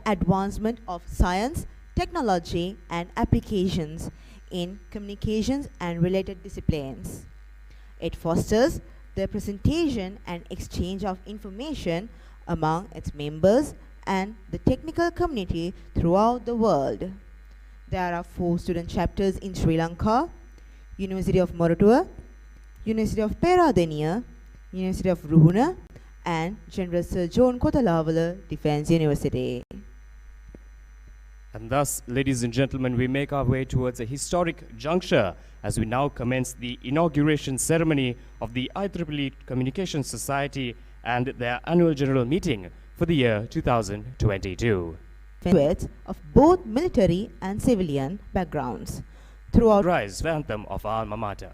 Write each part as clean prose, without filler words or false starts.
advancement of science, technology and applications in communications and related disciplines. It fosters the presentation and exchange of information among its members and the technical community throughout the world. There are 4 student chapters in Sri Lanka: University of Moratuwa, University of Peradeniya, University of Ruhuna, and General Sir John Kotelawala Defence University. And thus, ladies and gentlemen, we make our way towards a historic juncture as we now commence the inauguration ceremony of the IEEE Communications Society and their annual general meeting for the year 2022. Graduates of both military and civilian backgrounds throughout Rise, the anthem of our alma mater.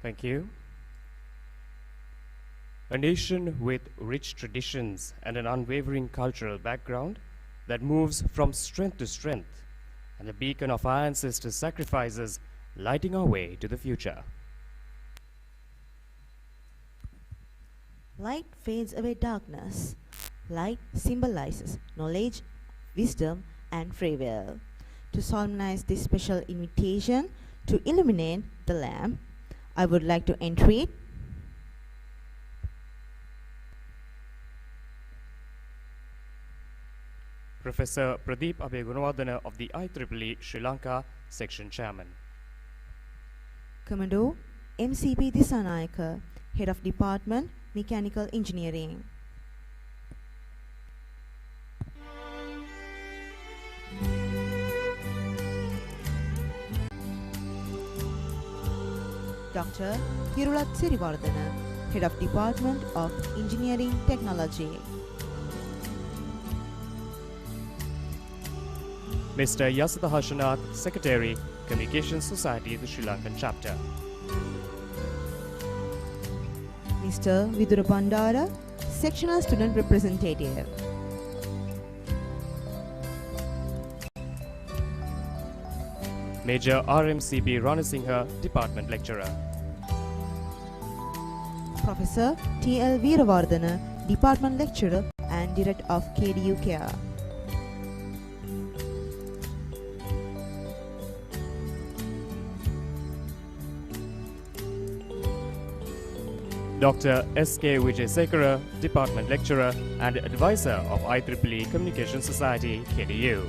Thank you. A nation with rich traditions and an unwavering cultural background that moves from strength to strength, and a beacon of our ancestors' sacrifices lighting our way to the future. Light fades away darkness. Light symbolizes knowledge, wisdom, and free will. To solemnize this special invitation to illuminate the lamp, I would like to entreat Professor Pradeep Abhegunawardena of the IEEE Sri Lanka Section Chairman. Commodore MCP Disanayaka, Head of Department, Mechanical Engineering. Dr. Hirulat Sirivardhana, Head of Department of Engineering Technology. Mr. Yasudha Harshanath, Secretary, Communications Society, the Sri Lankan chapter. Mr. Vidura Bandara, Sectional Student Representative. Major RMCB Ranasinghe, Department Lecturer. Professor T.L. Veeravardhana, Department Lecturer and Director of KDU Care. Dr. S.K. Wijayasekara, Department Lecturer and Advisor of IEEE Communication Society, KDU.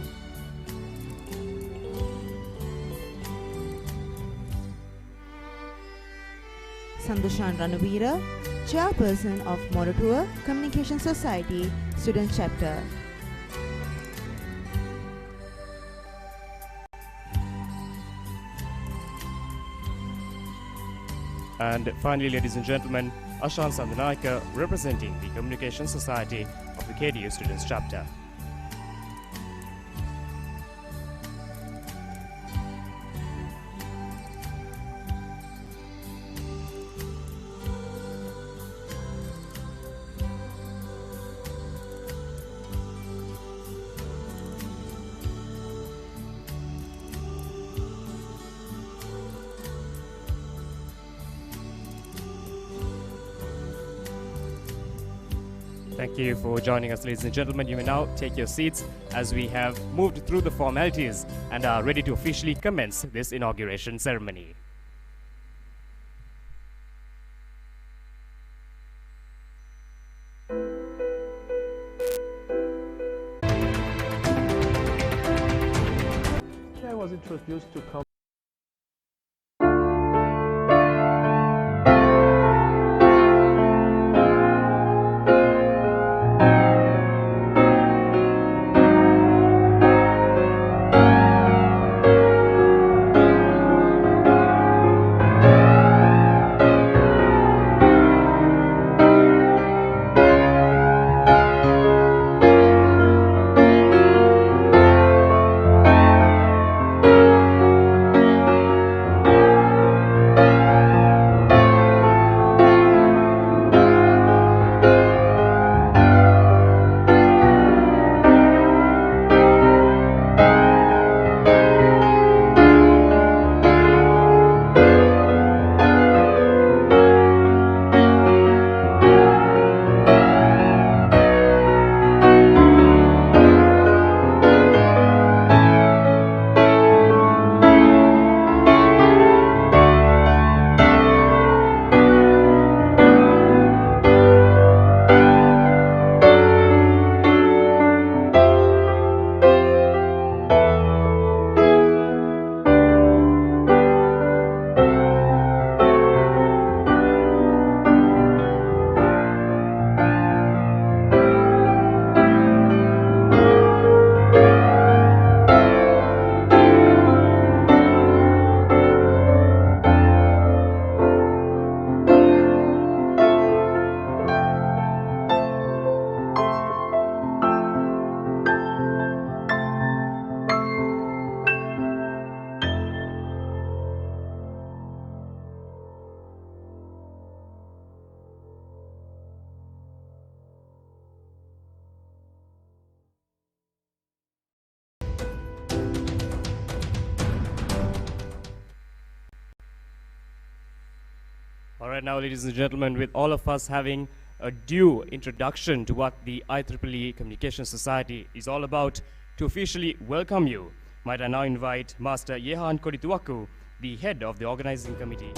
Sandushan Ranavira, Chairperson of Moratua Communication Society, Student Chapter. And finally, ladies and gentlemen, Ashan Sandanaika, representing the Communication Society of the KDU Students Chapter. Thank you for joining us, ladies and gentlemen. You may now take your seats as we have moved through the formalities and are ready to officially commence this inauguration ceremony. I was introduced to All right, now, ladies and gentlemen, with all of us having a due introduction to what the IEEE Communication Society is all about, to officially welcome you, might I now invite Master Yehan Kodituaku, the head of the organizing committee.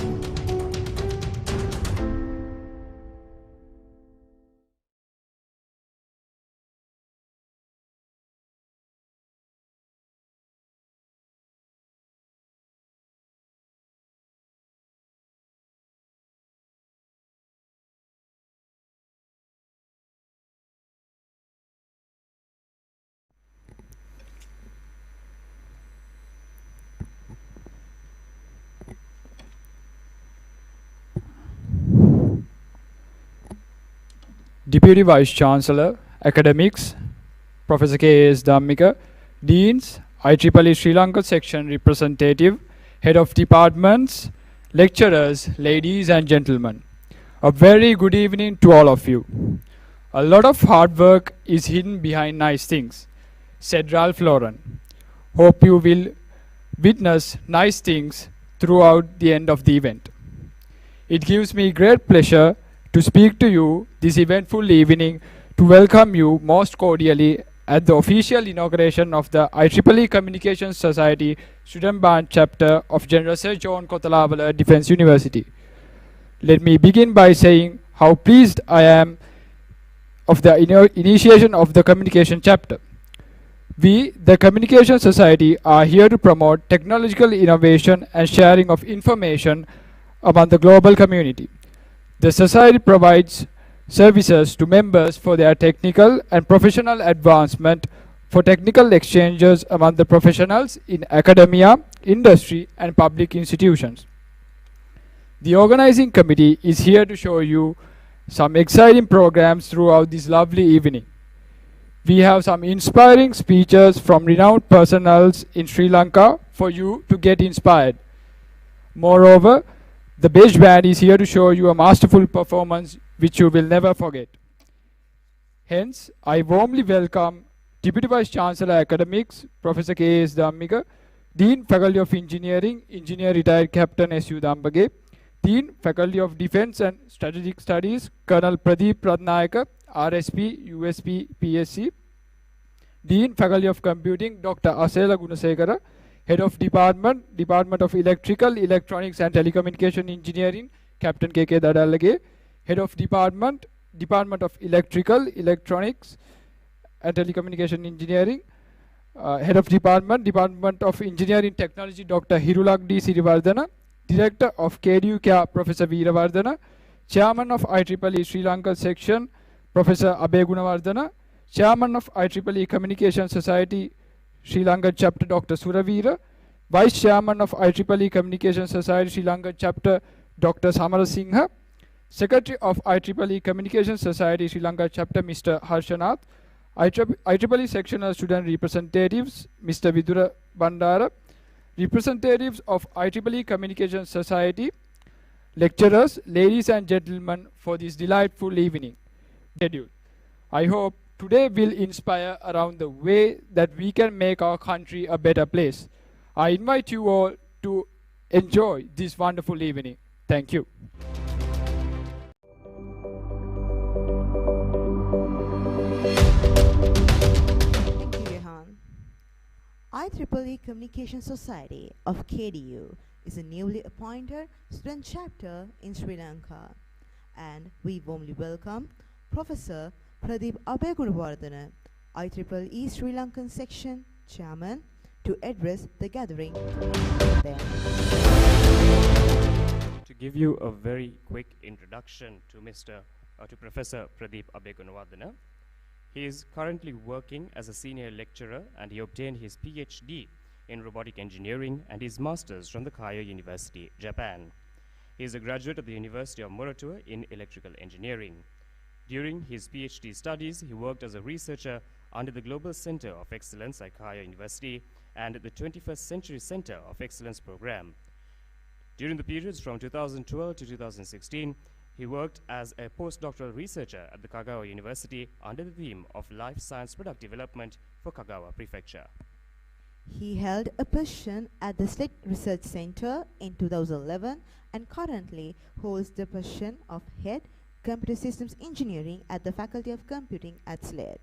Deputy Vice Chancellor, Academics, Professor K.S. Dhammika, Deans, IEEE Sri Lanka Section Representative, head of departments, lecturers, ladies and gentlemen. A very good evening to all of you. A lot of hard work is hidden behind nice things, said Ralph Lauren. Hope you will witness nice things throughout the end of the event. It gives me great pleasure to speak to you this eventful evening to welcome you most cordially at the official inauguration of the IEEE Communications Society Student Branch Chapter of General Sir John Kotelawala Defence University. Let me begin by saying how pleased I am of the initiation of the Communication Chapter. We, the Communication Society, are here to promote technological innovation and sharing of information among the global community. The Society provides services to members for their technical and professional advancement, for technical exchanges among the professionals in academia, industry and public institutions. The organizing committee is here to show you some exciting programs throughout this lovely evening. We have some inspiring speeches from renowned personals in Sri Lanka for you to get inspired. Moreover, the Beige Band is here to show you a masterful performance which you will never forget. Hence, I warmly welcome Deputy Vice Chancellor Academics, Professor K.S. Dhammika, Dean Faculty of Engineering, Engineer Retired Captain S.U. Dambage, Dean Faculty of Defence and Strategic Studies, Colonel Pradeep Ratnayaka, RSP, USP, PSC, Dean Faculty of Computing, Dr. Asela Gunasekara, Head of Department, Department of Electrical, Electronics and Telecommunication Engineering, Captain K.K. Dadalage, Head of Department, Department of Electrical, Electronics and Telecommunication Engineering, Head of Department, Department of Engineering Technology, Dr. Hirulak D. Sirivardhana, Director of KDU Care, Professor Veeravardhana, Chairman of IEEE Sri Lanka Section, Professor Abhay Gunawardhana, Chairman of IEEE Communication Society Sri Lanka Chapter, Dr. Suravira, Vice Chairman of IEEE Communication Society Sri Lanka Chapter, Dr. Samara Singha, Secretary of IEEE Communication Society Sri Lanka Chapter, Mr. Harshanath, IEEE Sectional Student Representatives, Mr. Vidura Bandara, representatives of IEEE Communication Society, lecturers, ladies and gentlemen, for this delightful evening. I hope today will inspire around the way that we can make our country a better place. I invite you all to enjoy this wonderful evening. Thank you. Thank you, Rehan. IEEE Communication Society of KDU is a newly appointed student chapter in Sri Lanka, and we warmly welcome Professor Pradeep Abhay Gunawardhana, IEEE Sri Lankan Section Chairman, to address the gathering. To give you a very quick introduction to Professor Pradeep Abhay Gunawardhana, he is currently working as a senior lecturer, and he obtained his PhD in robotic engineering and his master's from the Keio University, Japan. He is a graduate of the University of Moratuwa in electrical engineering. During his PhD studies, he worked as a researcher under the Global Center of Excellence at Keio University and the 21st Century Center of Excellence program. During the periods from 2012 to 2016, he worked as a postdoctoral researcher at the Kagawa University under the theme of Life Science Product Development for Kagawa Prefecture. He held a position at the SLIT Research Center in 2011 and currently holds the position of Head Computer Systems Engineering at the Faculty of Computing at SLIT.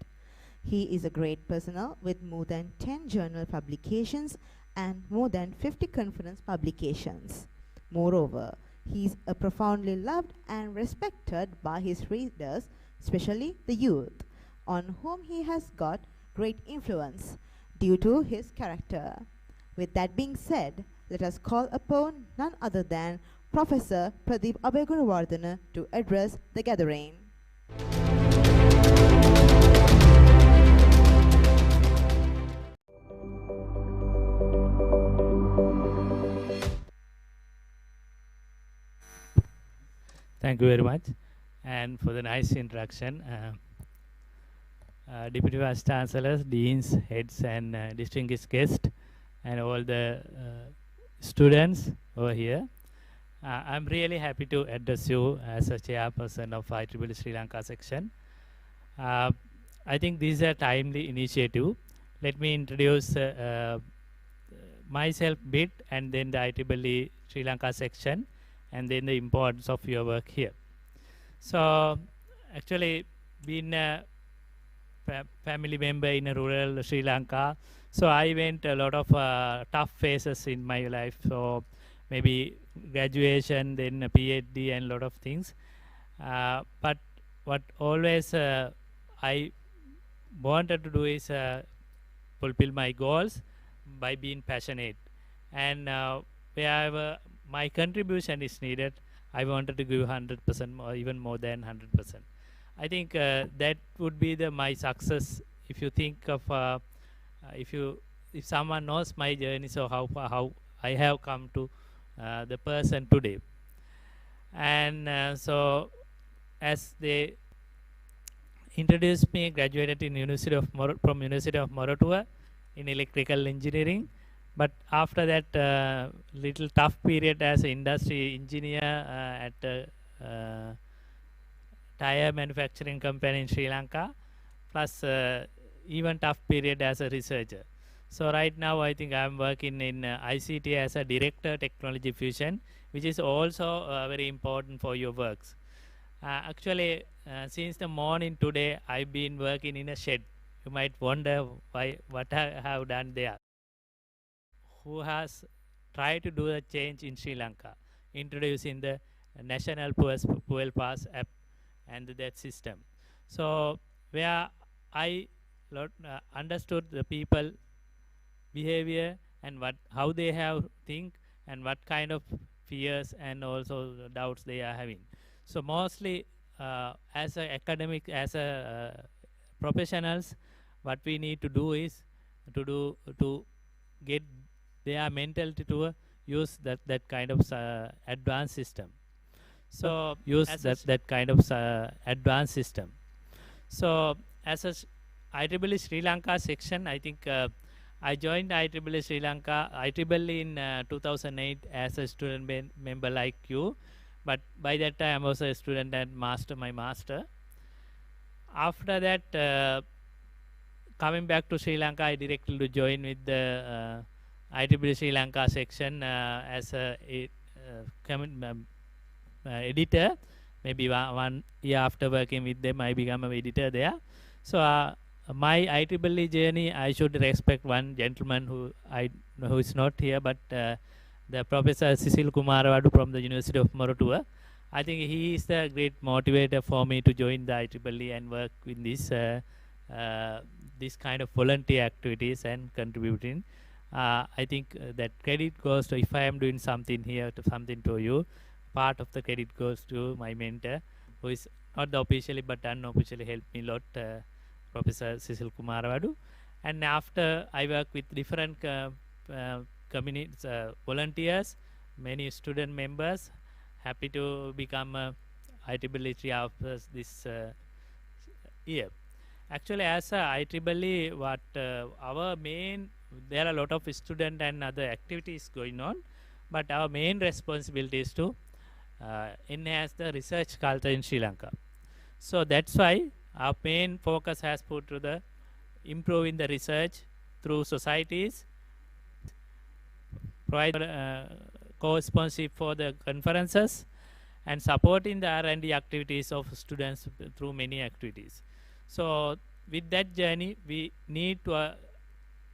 He is a great personal with more than 10 journal publications and more than 50 conference publications. Moreover, he is a profoundly loved and respected by his readers, especially the youth, on whom he has got great influence due to his character. With that being said, let us call upon none other than Professor Pradeep Abhay Gunawardhana to address the gathering. Thank you very much, and for the nice introduction. Deputy Vice Chancellors, Deans, Heads and distinguished guests, and all the students over here. I'm really happy to address you as a chairperson of IEEE Sri Lanka section. I think this is a timely initiative. Let me introduce myself a bit, and then the IEEE Sri Lanka section, and then the importance of your work here. So actually, being a family member in a rural Sri Lanka, so I went a lot of tough phases in my life. So maybe graduation, then a PhD, and a lot of things. But what always I wanted to do is fulfill my goals by being passionate, and wherever my contribution is needed, I wanted to give 100% or even more than 100%. I think that would be my success. If you think of if someone knows my journey, so how I have come to the person today. And so as they introduced me, graduated in from University of Moratuwa in electrical engineering. But after that little tough period as an industry engineer at a tire manufacturing company in Sri Lanka, plus even tough period as a researcher. So right now I think I'm working in ICT as a director technology fusion, which is also very important for your works. Actually, since the morning today, I've been working in a shed. You might wonder what I have done there. Who has tried to do a change in Sri Lanka, introducing the National Fuel Pass app and that system. So where I understood the people behavior and how they have think and what kind of fears and also doubts they are having. So mostly as a academic, as a professionals, what we need to do is to get their mentality to use that kind of advanced system. So use that kind of advanced system. So as a IEEE Sri Lanka section, I think I joined IEEE Sri Lanka, IEEE in 2008 as a student member like you. But by that time I was a student and my master. After that, coming back to Sri Lanka, I directly joined with the IEEE Sri Lanka section as a editor. Maybe 1 year after working with them, I became an editor there. So my IEEE journey, I should respect one gentleman who is not here, but the Professor Sisil Kumarawadu from the University of Moratuwa. I think he is the great motivator for me to join the IEEE and work with this kind of volunteer activities and contributing. I think that credit goes to, if I am doing something here, something to you, part of the credit goes to my mentor, who is not officially but unofficially helped me a lot, Professor Sisil Kumarawadu. And after I work with different communities, volunteers, many student members, happy to become IEEE after this year. Actually, as a IEEE, what our main, there are a lot of student and other activities going on, but our main responsibility is to enhance the research culture in Sri Lanka. So that's why our main focus has put to the improving the research through societies, provide co-sponsorship for the conferences, and supporting the R&D activities of students through many activities. So with that journey, we need to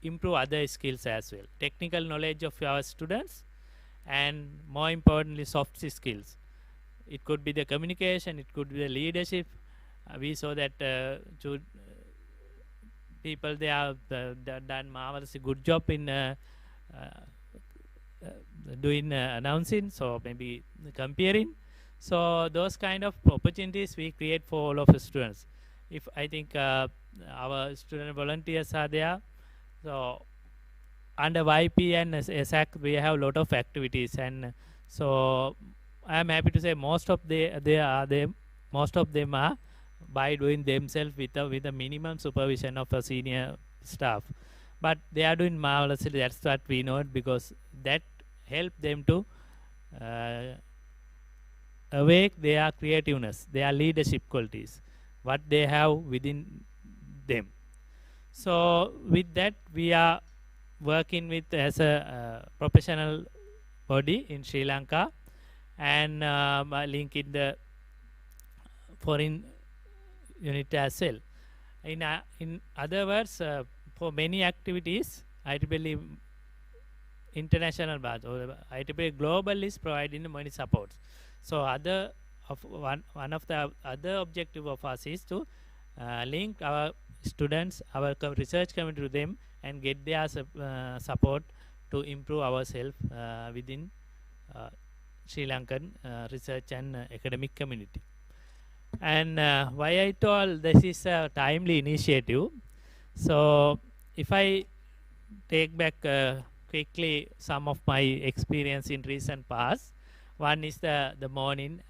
improve other skills as well. Technical knowledge of our students, and more importantly, soft skills. It could be the communication, it could be the leadership. We saw that people, they have done marvelously good job in doing announcing, so maybe comparing. So those kind of opportunities we create for all of the students. If I think our student volunteers are there, so under YP and SAC we have a lot of activities, and so I am happy to say most of them are by doing themselves with a minimum supervision of a senior staff, but they are doing marvelously. That's what we know, because that help them to uh, awake their creativeness, their leadership qualities, what they have within them. So with that, we are working with as a professional body in Sri Lanka, and link in the foreign unit as well. In other words, for many activities, IEEE international batch or IEEE global is providing money support. So one of the other objective of us is to link our students, our research community to them, and get their support to improve ourselves within Sri Lankan research and academic community. And why I told this is a timely initiative. So if I take back quickly some of my experience in recent past, one is the morning.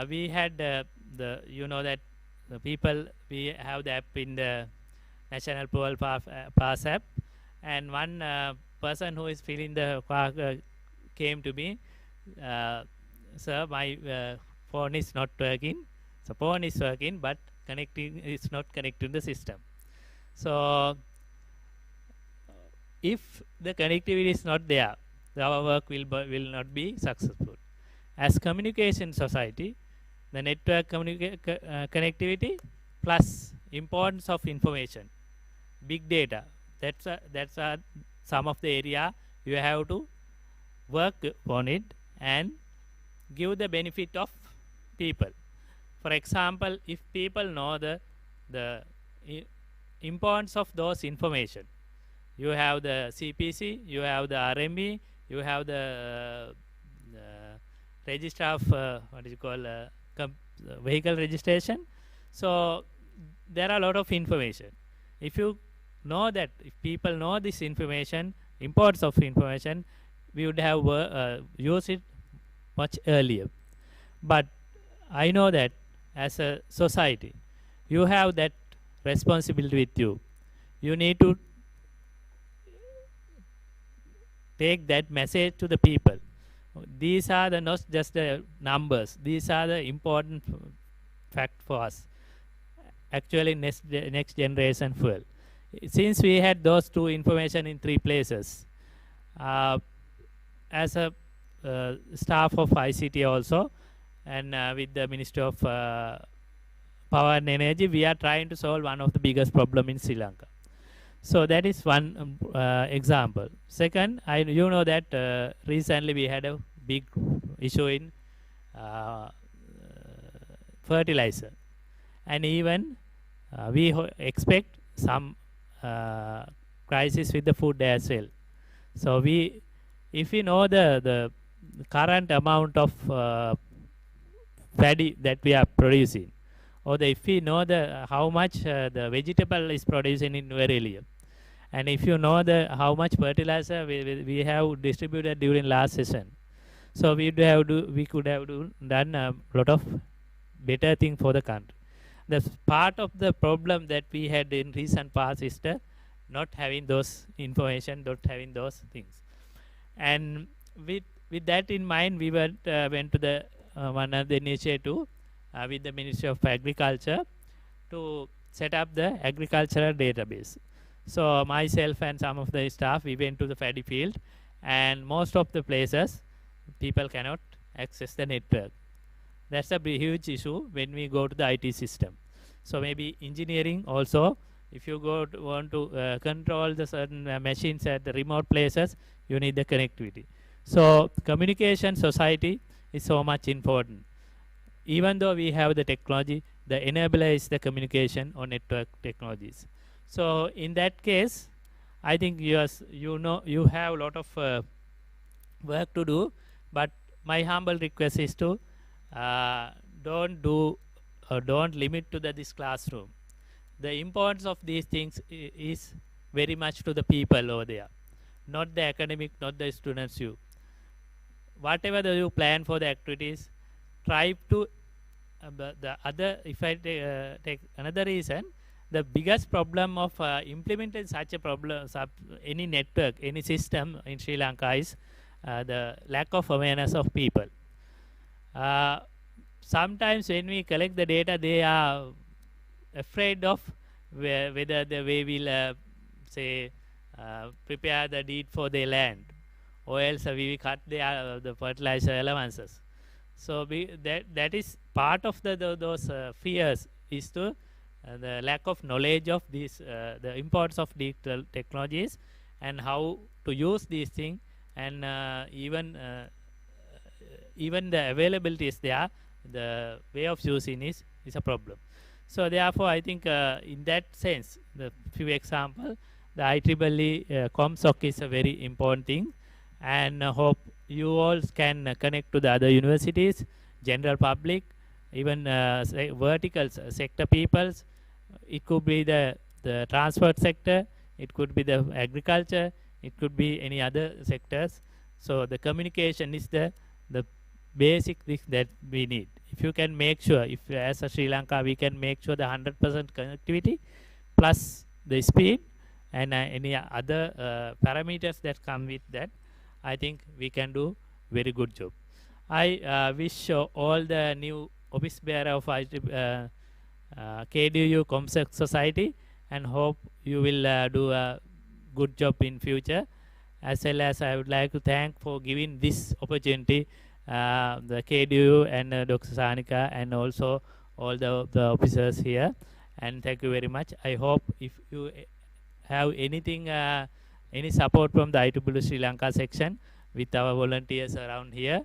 We had the you know that the people, we have the app in the National Pool Pass app, and one person who is filling the came to me, sir, my phone is not working. So phone is working, but connecting is not connected to the system. So if the connectivity is not there, our work will not be successful. As communication society, the network connectivity plus importance of information, big data, that's some of the area you have to work on it and give the benefit of people. For example, if people know the importance of those information, you have the CPC, you have the RMB, you have the register of what is it called, vehicle registration. So there are a lot of information. If you know that, if people know this information, importance of information, we would have used it much earlier. But I know that as a society, you have that responsibility with you. You need to take that message to the people. These are not just the numbers. These are the important fact for us. Actually, next generation fuel. Since we had those two information in 3 places, as a staff of ICT also, and with the Ministry of Power and Energy, we are trying to solve one of the biggest problem in Sri Lanka. So that is one example. Second, you know that recently we had a big issue in fertilizer, and even we expect some crisis with the food as well. So if we know the current amount of paddy that we are producing, or if we know how much the vegetable is producing in one area, and if you know how much fertilizer we have distributed during last session, so we could have done a lot of better thing for the country. The part of the problem that we had in recent past is the not having those information, not having those things. And with that in mind, we went to the one of the initiative with the Ministry of Agriculture to set up the agricultural database. So myself and some of the staff, we went to the paddy field, and most of the places people cannot access the network. That's a huge issue when we go to the IT system. So maybe engineering also, if you want to control the certain machines at the remote places, you need the connectivity. So communication society is so much important. Even though we have the technology, the enabler is the communication or network technologies. So in that case, I think you have a lot of work to do, but my humble request is to don't limit to this classroom. The importance of these things is very much to the people over there, not the academic, not the students. Whatever you plan for the activities, try to the other. If I take another reason, the biggest problem of implementing such a problem, any network, any system in Sri Lanka is the lack of awareness of people. Sometimes when we collect the data, they are afraid of whether the way will say prepare the deed for their land, or else we will cut the fertilizer allowances. So that is part of those fears, is to the lack of knowledge of these the importance of digital technologies and how to use these things, and even the availability is there, the way of using is a problem. So therefore I think in that sense, the few examples, the IEEE ComSoc is a very important thing, and hope you all can connect to the other universities, general public, even vertical sector peoples. It could be the transport sector, it could be the agriculture, it could be any other sectors. So the communication is the basic thing that we need. If you can make sure, if as a Sri Lanka we can make sure the 100% connectivity plus the speed and any other parameters that come with that, I think we can do very good job. I wish all the new office bearer of KDU ComSoc Society, and hope you will do a good job in future. As well as I would like to thank for giving this opportunity the KDU and Dr. Sanika, and also all the officers here. And thank you very much. I hope if you have anything, any support from the IEEE Sri Lanka section with our volunteers around here,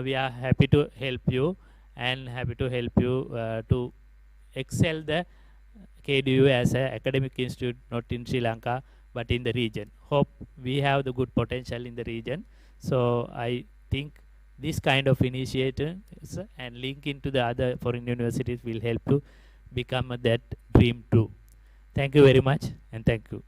we are happy to help you, and happy to help you to excel the KDU as an academic institute, not in Sri Lanka but in the region. Hope we have the good potential in the region. So I think this kind of initiatives and link into the other foreign universities will help to become that dream true. Thank you very much, and thank you.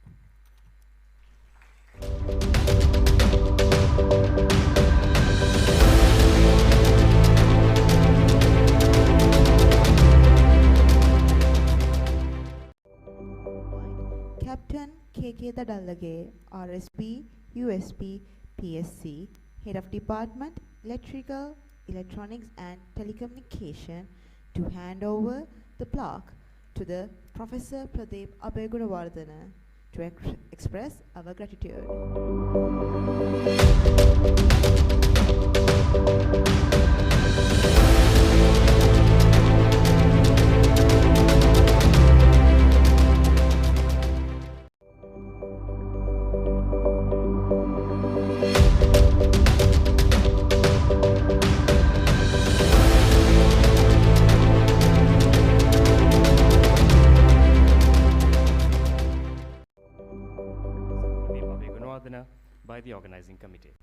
Captain KK Dadallage, RSP, USP, PSC, Head of Department, Electrical, Electronics and Telecommunication, to hand over the plaque to the Professor Pradeep Abeygunawardena to express our gratitude. By the organizing committee.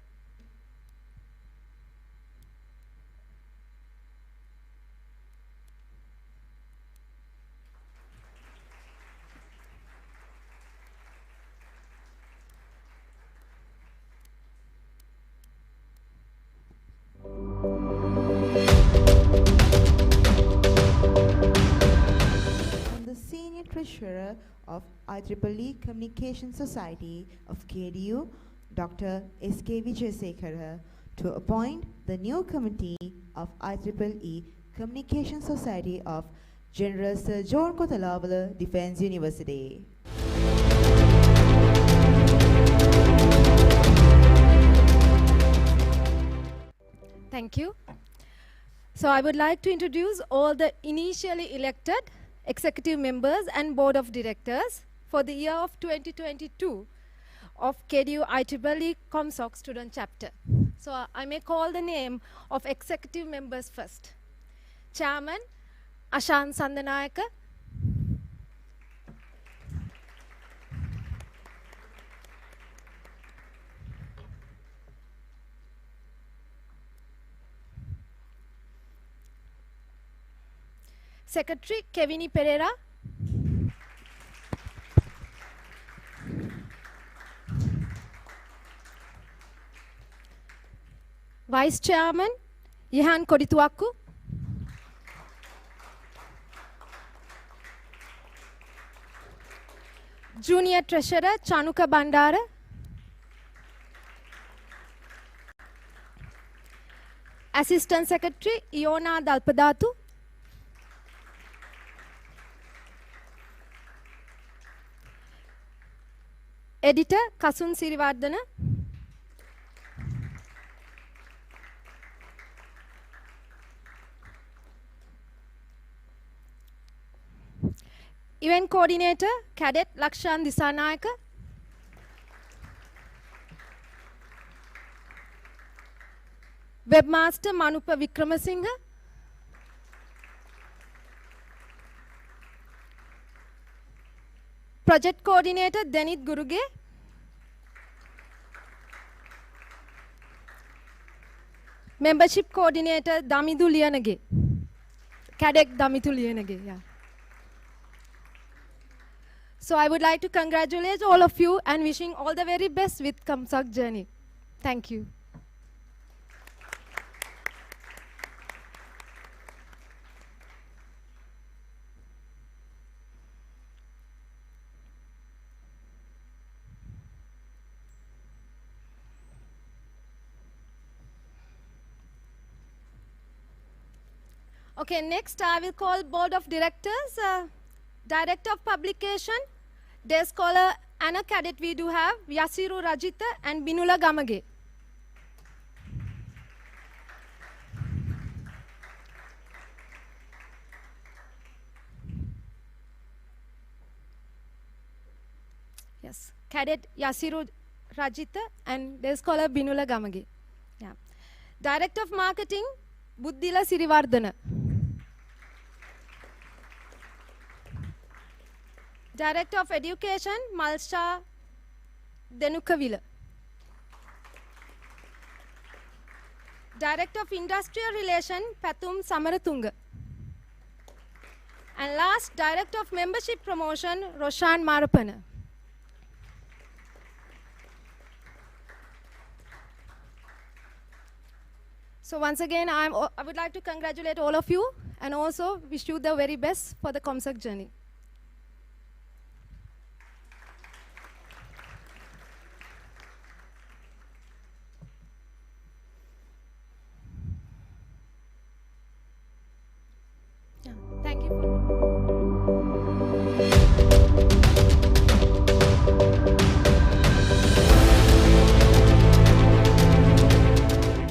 And the Senior Treasurer of IEEE Communication Society of KDU, Dr. S.K. Vijayasekhara, to appoint the new committee of IEEE Communication Society of General Sir John Kotelawala Defence University. Thank you. So I would like to introduce all the initially elected executive members and board of directors for the year of 2022 of KDU IEEE ComSoc student chapter. So I may call the name of executive members first. Chairman, Ashan Sandanayaka. Secretary, Kevini Pereira. Vice Chairman, Ihan Kodituaku. Junior Treasurer Chanuka Bandara, Assistant Secretary Iona Dalpadatu, Editor Kasun Sirivardana, Event Coordinator Cadet Lakshan Disanayaka, Webmaster Manupa Vikramasinghe, Project Coordinator Denit Guruge, Membership Coordinator Damidu Liyanage, Cadet Damidu Liyanage, yeah. So I would like to congratulate all of you and wishing all the very best with ComSoc journey. Thank you. Okay, next I will call Board of Directors, Director of Publication, Day Scholar Anna Cadet we do have, Yasiru Rajita and Binula Gamage. Yes, Cadet Yasiru Rajita and Day Scholar Binula Gamage. Yeah. Director of Marketing, Buddhila Sirivardana. Director of Education, Malsha Denukavila. Director of Industrial Relation, Pathum Samaratunga. And last, Director of Membership Promotion, Roshan Marapana. So once again, I would like to congratulate all of you and also wish you the very best for the ComSoc journey. Yeah, thank you.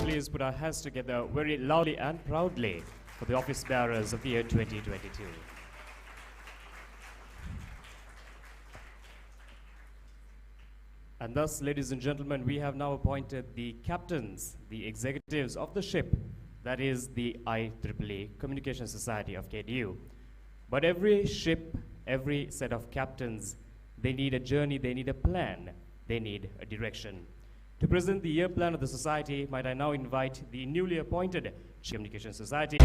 Please put our hands together very loudly and proudly for the office bearers of the year 2022. And thus, ladies and gentlemen, we have now appointed the captains, the executives of the ship, that is the IEEE Communication Society of KDU. But every ship, every set of captains, they need a journey, they need a plan, they need a direction. To present the year plan of the society, might I now invite the newly appointed Communication Society.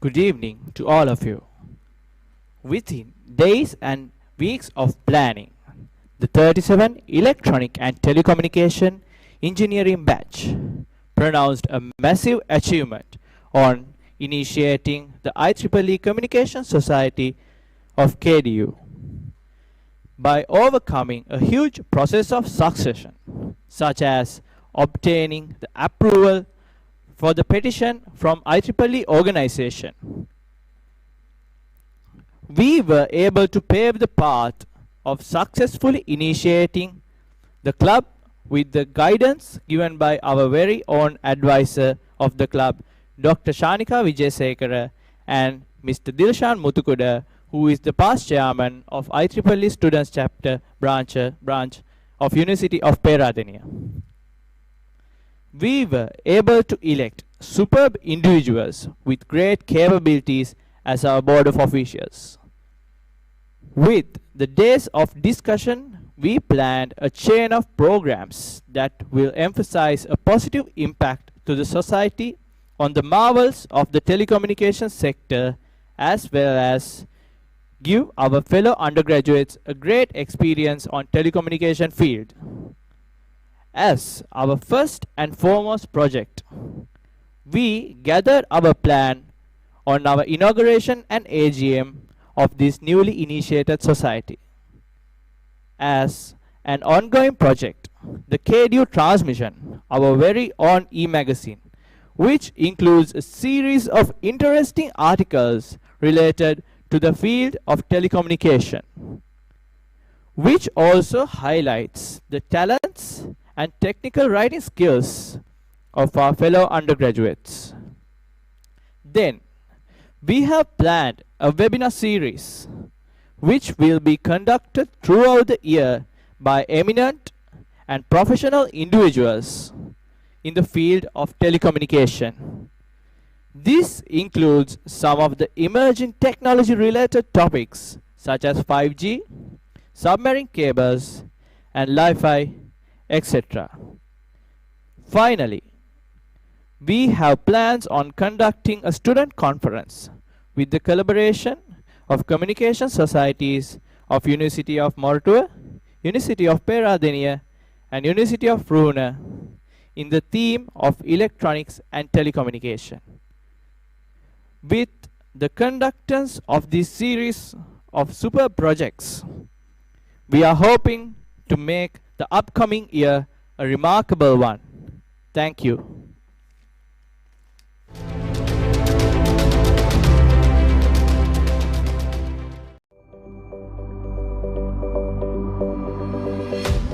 Good evening to all of you. Within days and weeks of planning, the 37 Electronic and Telecommunication Engineering batch pronounced a massive achievement on initiating the IEEE Communication Society of KDU by overcoming a huge process of succession, such as obtaining the approval for the petition from IEEE organization. We were able to pave the path of successfully initiating the club with the guidance given by our very own advisor of the club, Dr. Shanika Wijesekara and Mr. Dilshan Muthukuda, who is the past chairman of IEEE Students Chapter branch of University of Peradeniya. We were able to elect superb individuals with great capabilities as our board of officials. With the days of discussion, we planned a chain of programs that will emphasize a positive impact to the society on the marvels of the telecommunications sector as well as give our fellow undergraduates a great experience on telecommunication field. As our first and foremost project, we gathered our plan on our inauguration and AGM of this newly initiated society. As an ongoing project, the KDU transmission, our very own e-magazine, which includes a series of interesting articles related to the field of telecommunication, which also highlights the talents and technical writing skills of our fellow undergraduates. Then, we have planned a webinar series which will be conducted throughout the year by eminent and professional individuals in the field of telecommunication. This includes some of the emerging technology-related topics such as 5G, submarine cables, and Wi-Fi, etc. Finally, we have plans on conducting a student conference with the collaboration of communication societies of University of Mortua, University of Peradeniya, and University of Ruuna in the theme of electronics and telecommunication. With the conductance of this series of super projects, we are hoping to make the upcoming year a remarkable one. Thank you.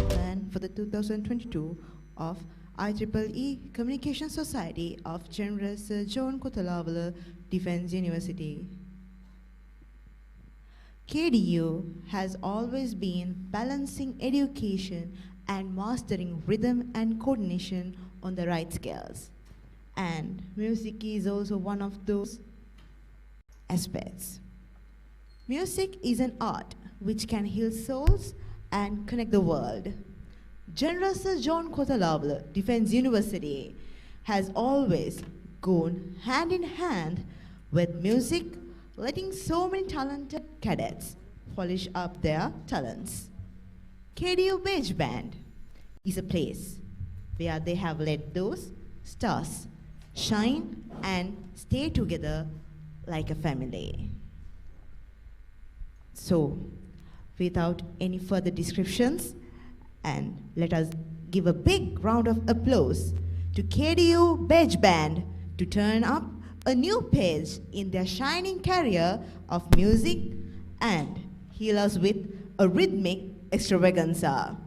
Plan for the 2022 of IEEE Communication Society of General Sir John Kotelawala Defence University. KDU has always been balancing education and mastering rhythm and coordination on the right scales. And music is also one of those aspects. Music is an art which can heal souls and connect the world. General Sir John Kotelawala Defence University has always gone hand in hand with music, letting so many talented cadets polish up their talents. KDU Beige Band is a place where they have let those stars shine and stay together like a family. So, without any further descriptions, and let us give a big round of applause to KDU Beige Band to turn up a new page in their shining career of music and heal us with a rhythmic extravaganza.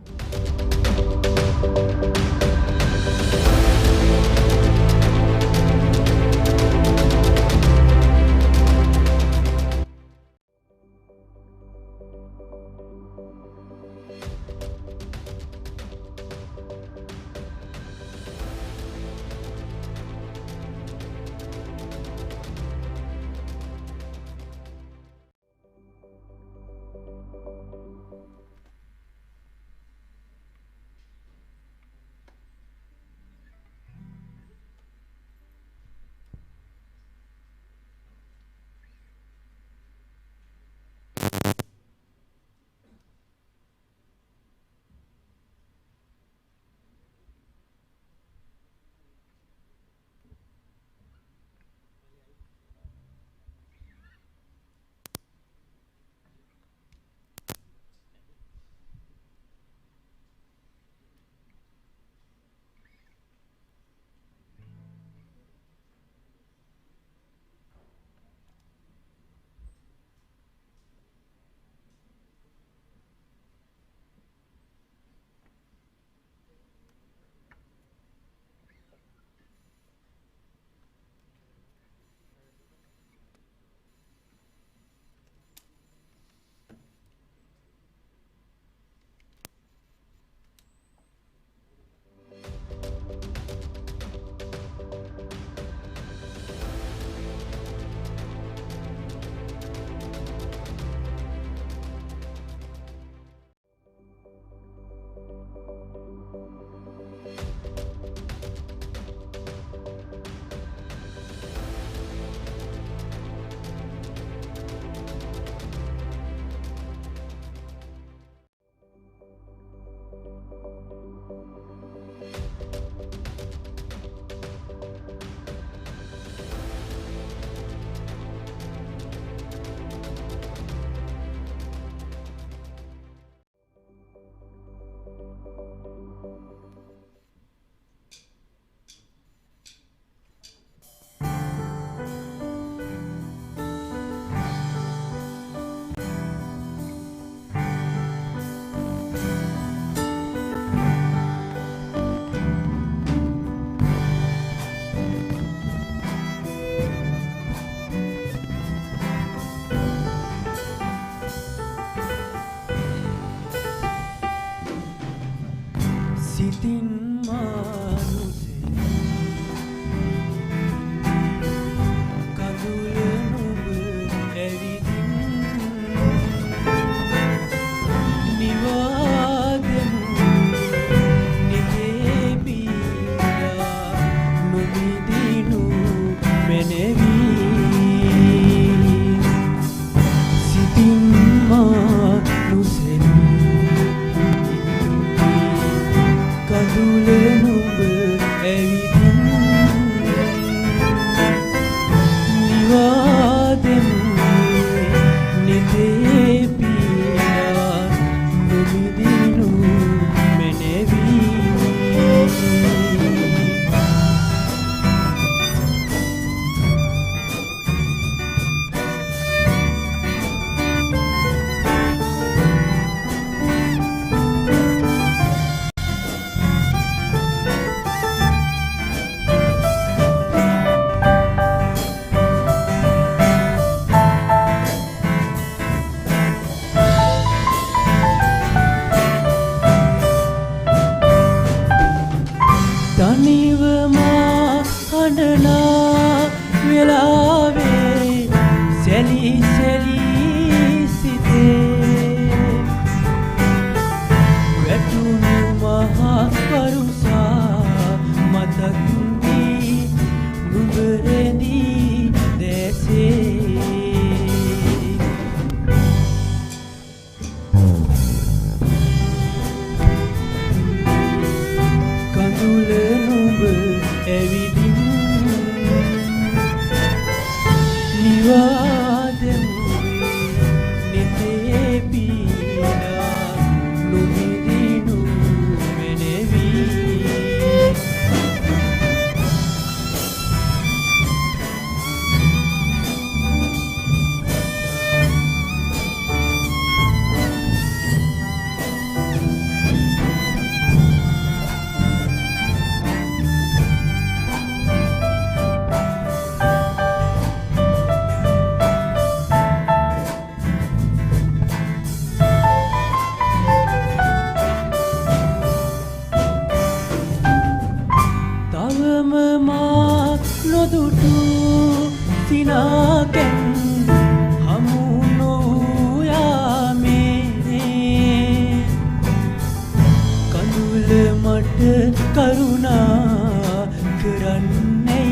සිතින් මානුසේ කඳුල නුඹ ඇවිදින් නිවාදෙමු නිතේ බීලා නොමිදිනු මෙනෙවි සිතින් මානුසේ කඳුල නුඹ ඇවිදින් නිවාදෙමු නිතේ පීලා නොමිදිනු මෙනෙවි තනිවමා හඬනා වෙලාවේ සැලී සැලී සිතේ වැටුණු මහා වරුසා මතක් වී නුඹ රැඳී දැසේ කඳුල නුඹ ඇවිදින් නිවාදෙමුවේ නිතේ පීඩා නොමිදිනු මෙනෙවි තවම මා නොදුටු සිනාකැන් හමු නොයාමේ කඳුල මට කරුණා කරන්නයි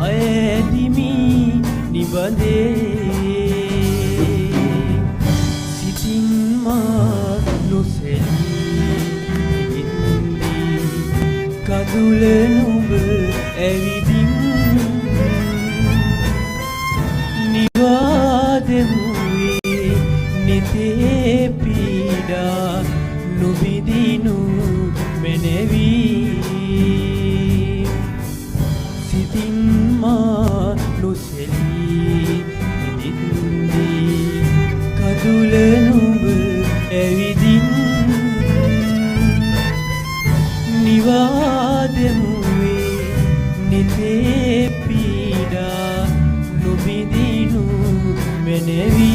අයදිමි නිබඳේ සිතින් මා නොසැලී කඳුල නුඹ ඇවිදින් නිවාදෙමුවේ නිතේ පීඩා නොබිදිනු මෙනෙවි සිතින් මා නොසැලී නිදින්දී කඳුල නුඹ ඇවිදින් නිවාදෙමුවේ නිතේ පීඩා නොබිදිනු මෙනෙවි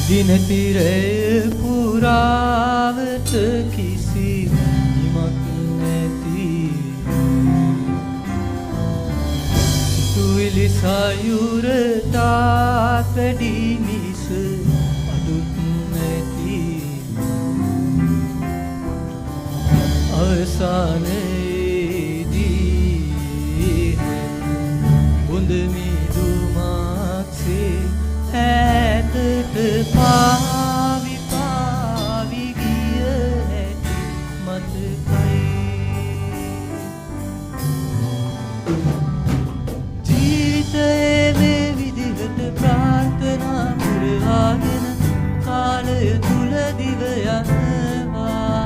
දිනතිරය පුරාවට කිසි නිමක් සයුර තාත් වැඩි මිස අඩුත් නැති අවසානයේදී බොඳ මිදුමක්සේ ඈතට පාවි පාවි ගිය හැටි මතකයි ජීවිතයේ විදිහට ප්‍රාර්ථනා පුරවාගෙන කාලය තුල දිව යනවා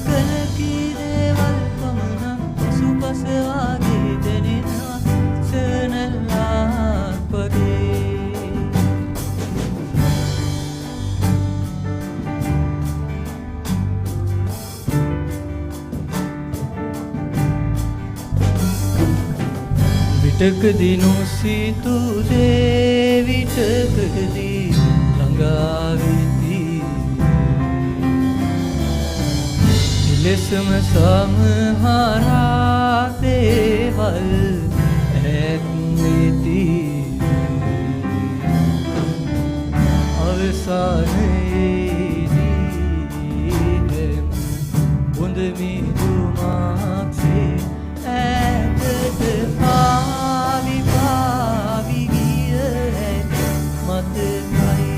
කල කී දේවල් පමණක් සුපස වාගේ දැනෙනවා සනල්ලාක් වගේ විටකදී නොසිතු දේ විටකදී ළඟා වෙති ලෙසම සමහරා දේවල් ඈත් වෙති අවසානයේදී හොඳ මිදුමක්සේ ඈතට පාවි පාවි ගිය හැටි මතකයි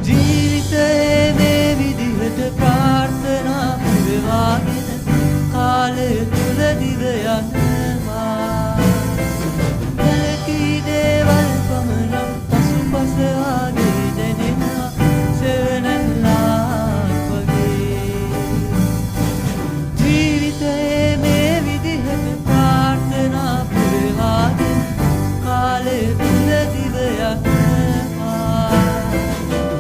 ජීවිතයේ මේ විදිහට ප්‍රාර්ථනා පුරවාගෙන කාලය තුල දිව යනවා කලකී දේවල් පමණක් පසුපස වාගේ දැනෙනවා සෙවණැල්ලක් වගේ ජීවිතයේ මේ විදිහට ප්‍රාර්ථනා පුරවාගෙන කාලය තුල දිව යනවා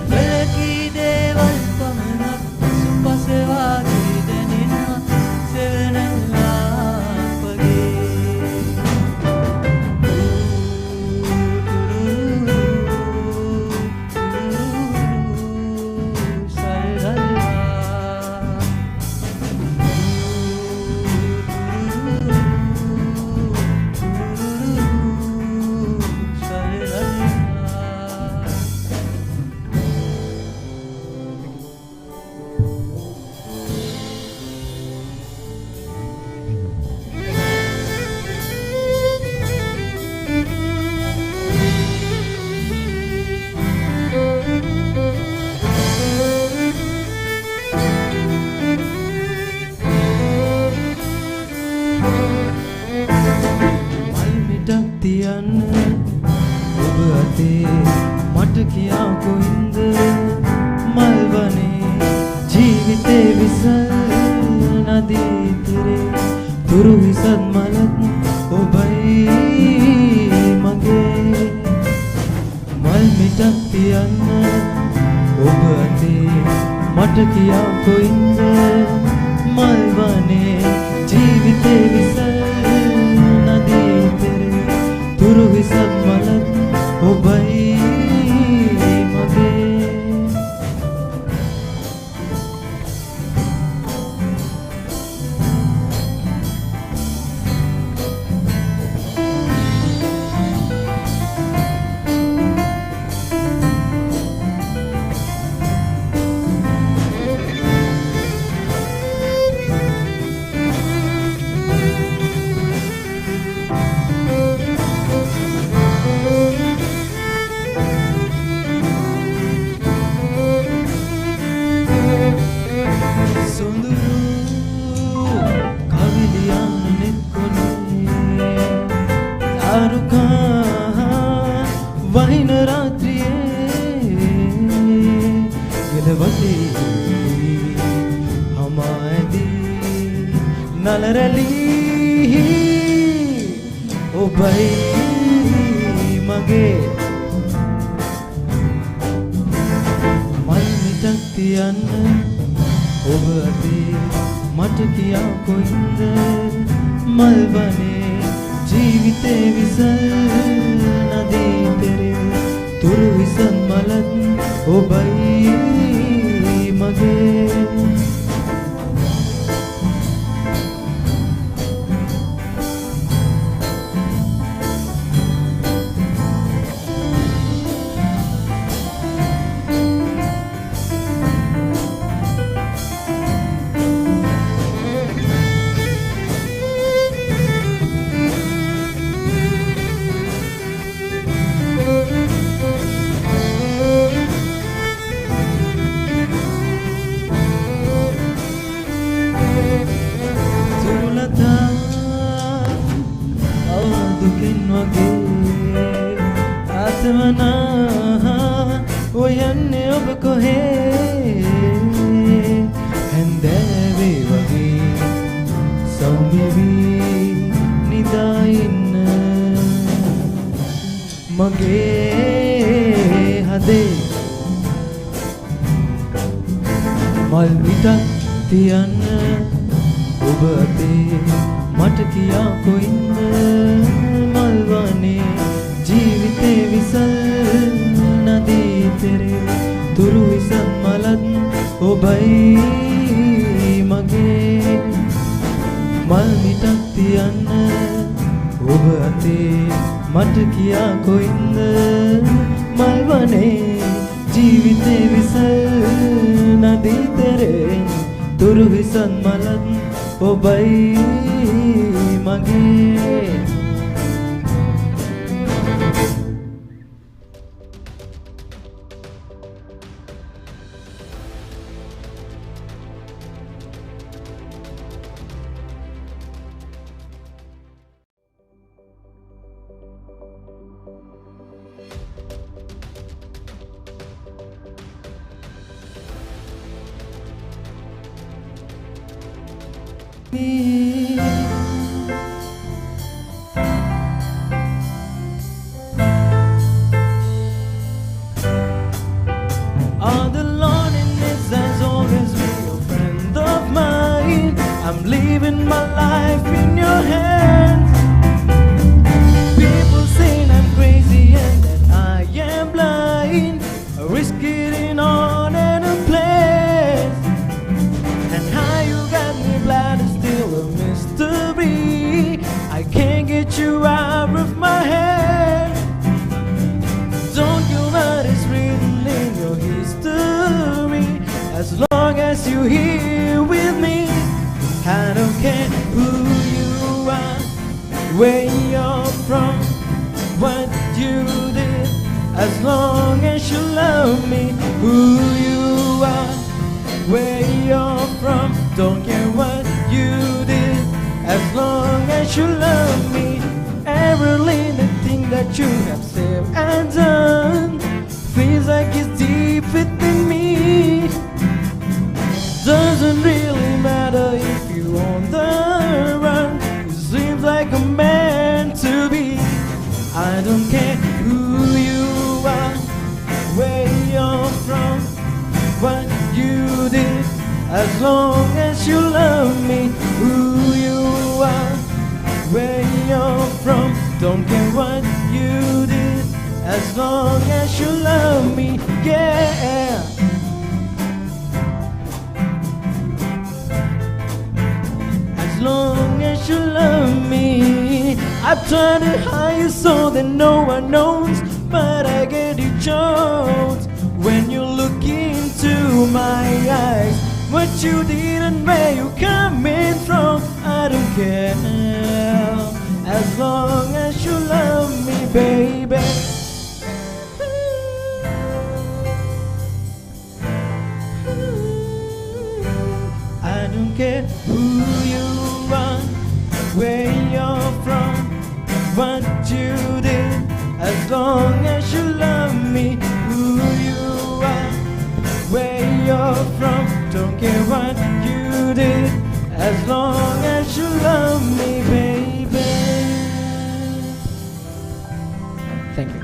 කලකී දේවල් පමණක් පසුපස වාගේ දැනෙනවා සෙවණැල්ලක් වගේ තියන්න ඔබ අතේ මට කියා කොයින්ද මල්වනේ ජීවිතේ විසල් නදී තිරේ තුරු විසත් මලක් ඔබයි මගේ මල් මිටක් තියන්න ඔබ අතේ මට කියා කොයින්ද මල්වනේ ජීවිතේ විසල් නදී තිරේ තුරු විසත් මලක් ඔබයි මගේ වහින රාත්‍රියේ ගෙලවතේ හමා ඇදී නලරැලි ඔබයි මගේ මල් මිටක් තියන්න ඔබ අතේ මට කියා කොයින්ද මල්වනේ ජීවිතේ විසල් නදී තෙරේ තුරු විසත් මලක් ඔබයි මගේ යන්නේ ඔබ කොහේ හැන්දෑවේ වගේ සෞම්‍ය වී නිදා ඉන්න මගේ හදේ මල් විටක් තියන්න ඔබ අතේ මට කියාකෝ ඉන්න මල් වනේ ජීවිතේ විසල් නදී තෙරේ තුරු විසන් මලත් ඔබයි මගේ මල් මිටක් තියන්න ඔබ අතේ මට කියාකෝ ඉන්න මල් වනේ ජීවිතේ විසල් නදී තෙරේ තුරු විසන් මලත් ඔබයි මගේ All the loneliness has always been a friend of mine. I'm leaving my life in your hands. People saying I'm crazy and that I am blind. I risk getting on any place. And how you got me blind is still a mystery. I can't get you out of my head. Don't you know it's written in your history? As long as you're here with me, I don't care who you are, where you're from, what you did. As long as you love me, who you are, where you're from, don't care what you did. As long as you love me, every little thing that you have said and done feels like it's deep within me. Doesn't really matter if you're on the run. It seems like a man to be. I don't care who you are, where you're from, what you did. As long as you love me, who you are, where you're from, don't care what you did. As long as you love me, yeah. As long as you love me, I've tried to hide you so that no one knows, but I get it shows when you look into my eyes. What you did and where you coming from, I don't care. As long as you love me, baby. I don't care who you are, where you're from, what you did. As long as you love me, who you are, where you're from, don't care what you did. As long as you love me, baby. Thank you.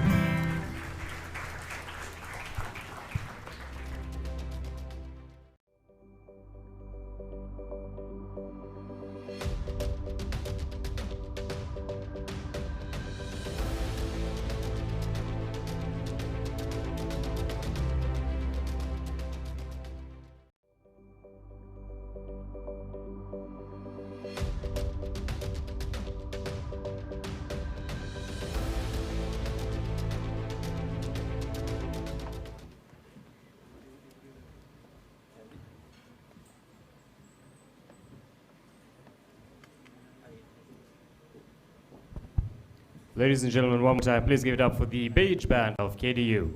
Ladies and gentlemen, one more time, please give it up for the Beige Band of KDU.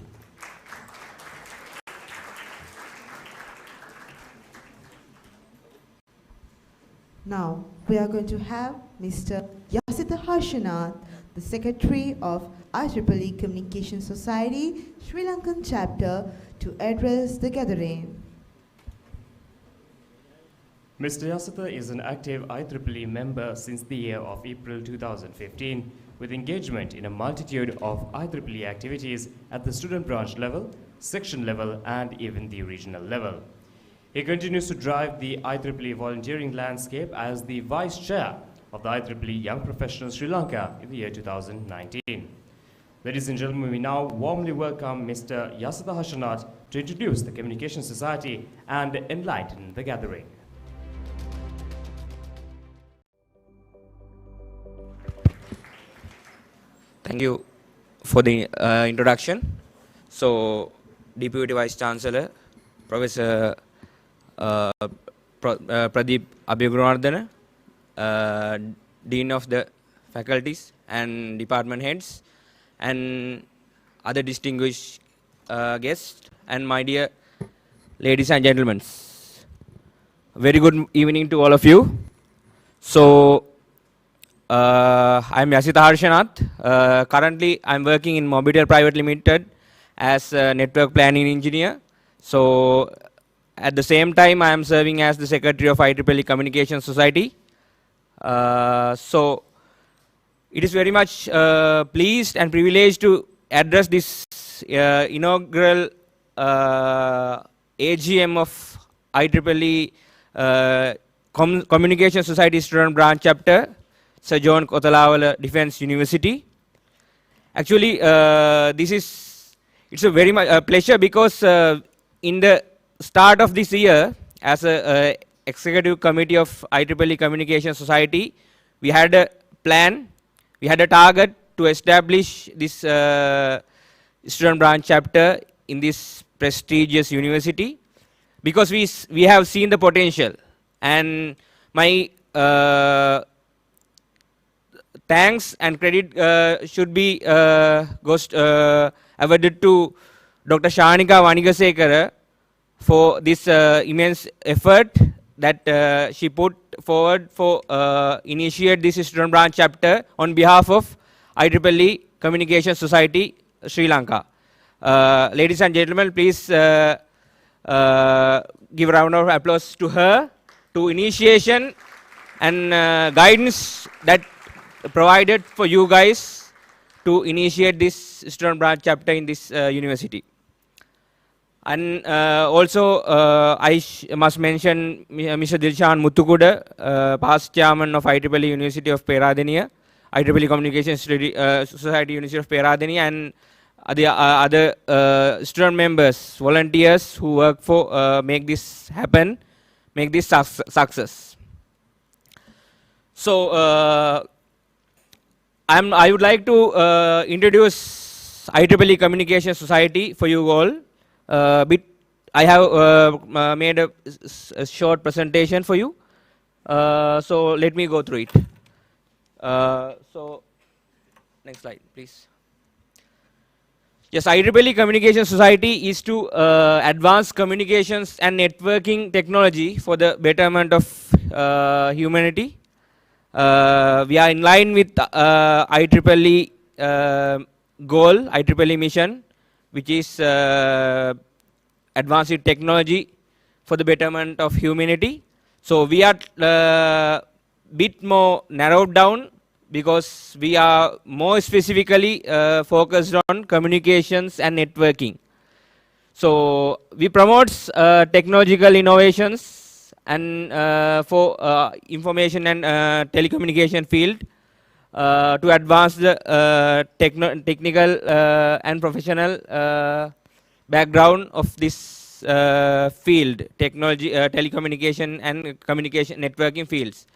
Now, we are going to have Mr. Yasitha Harshanath, the Secretary of IEEE Communication Society, Sri Lankan Chapter, to address the gathering. Mr. Yasatha is an active IEEE member since the year of April 2015, with engagement in a multitude of IEEE activities at the student branch level, section level, and even the regional level. He continues to drive the IEEE volunteering landscape as the Vice Chair of the IEEE Young Professionals Sri Lanka in the year 2019. Ladies and gentlemen, we now warmly welcome Mr. Yasatha Hashanat to introduce the Communication Society and enlighten the gathering. Thank you for the introduction. So, Deputy Vice Chancellor, Professor Pradeep Abhigunawardena, Dean of the Faculties and Department Heads, and other distinguished guests, and my dear ladies and gentlemen. Very good evening to all of you. So, I'm Yasitha Harshanath. Currently, I'm working in Mobitel Private Limited as a network planning engineer. So, at the same time, I am serving as the Secretary of IEEE Communication Society. So, it is very much pleased and privileged to address this inaugural AGM of IEEE Communication Society Student Branch Chapter, Sir John Kotelawala Defence University. Actually, it's a very much pleasure because in the start of this year, as a executive committee of IEEE Communication Society, we had a plan, we had a target to establish this student branch chapter in this prestigious university because we have seen the potential, and my thanks and credit should be awarded to Dr. Shanika Vanigasekara for this immense effort that she put forward for initiate this student branch chapter on behalf of IEEE Communication Society Sri Lanka. Ladies and gentlemen, please give a round of applause to her, to initiation and guidance that provided for you guys to initiate this student branch chapter in this university. And also, I must mention Mr. Dilshan Muthukuda, past chairman of IEEE University of Peradeniya, IEEE Communication Society University of Peradeniya, and the other student members, volunteers who work for make this happen, make this success. So, I would like to introduce IEEE Communication Society for you all. I have made a short presentation for you. So let me go through it. So next slide, please. Yes, IEEE Communication Society is to advance communications and networking technology for the betterment of humanity. We are in line with IEEE goal, IEEE mission, which is advanced technology for the betterment of humanity. So we are bit more narrowed down because we are more specifically focused on communications and networking. So we promote technological innovations and for information and telecommunication field to advance the technical and professional background of this field, technology, telecommunication and communication networking fields.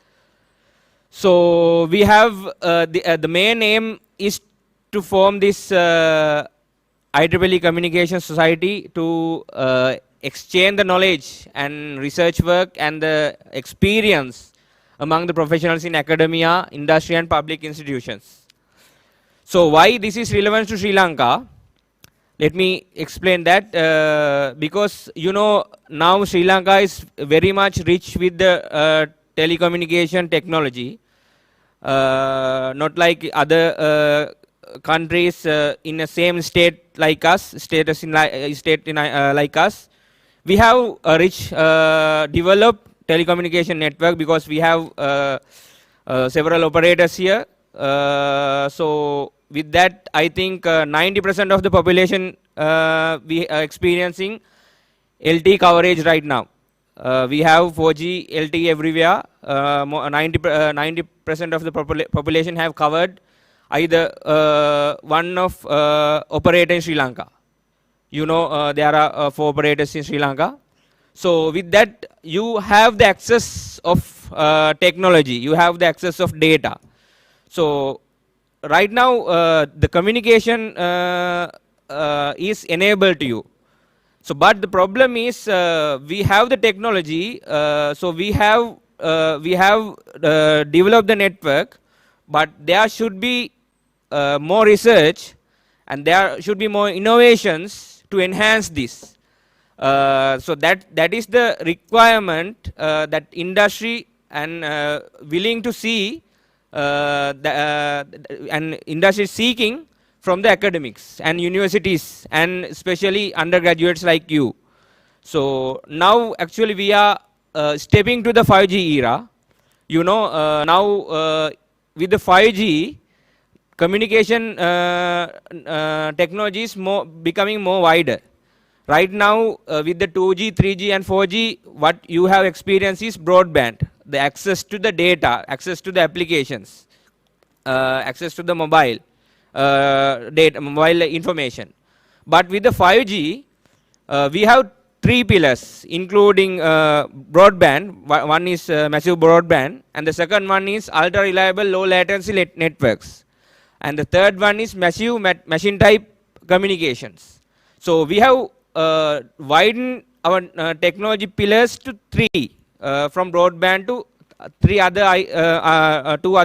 So we have the main aim is to form this IEEE Communication Society to exchange the knowledge and research work and the experience among the professionals in academia, industry and public institutions. So why this is relevant to Sri Lanka? Let me explain that because you know now Sri Lanka is very much rich with the telecommunication technology, not like other countries in the same state like us, like us. We have a rich developed telecommunication network because we have several operators here. So with that, I think 90% of the population we are experiencing LTE coverage right now. We have 4G LTE everywhere. 90% of the population have covered either one of operator in Sri Lanka. You know, there are 4 operators in Sri Lanka. So with that, you have the access of technology. You have the access of data. So right now, the communication is enabled to you. So, but the problem is we have the technology. So we have developed the network, but there should be more research, and there should be more innovations to enhance this. So that is the requirement that industry and willing to see and industry seeking from the academics and universities and especially undergraduates like you. So now actually we are stepping to the 5G era. You know, now with the 5G, communication technology is becoming more wider. Right now, with the 2G, 3G and 4G, what you have experienced is broadband, the access to the data, access to the applications, access to the mobile data, mobile information. But with the 5G, we have 3 pillars, including broadband. One is massive broadband, and the second one is ultra reliable low latency networks, and the third one is massive machine type communications. So we have widen our technology pillars to 3, from broadband to 2 other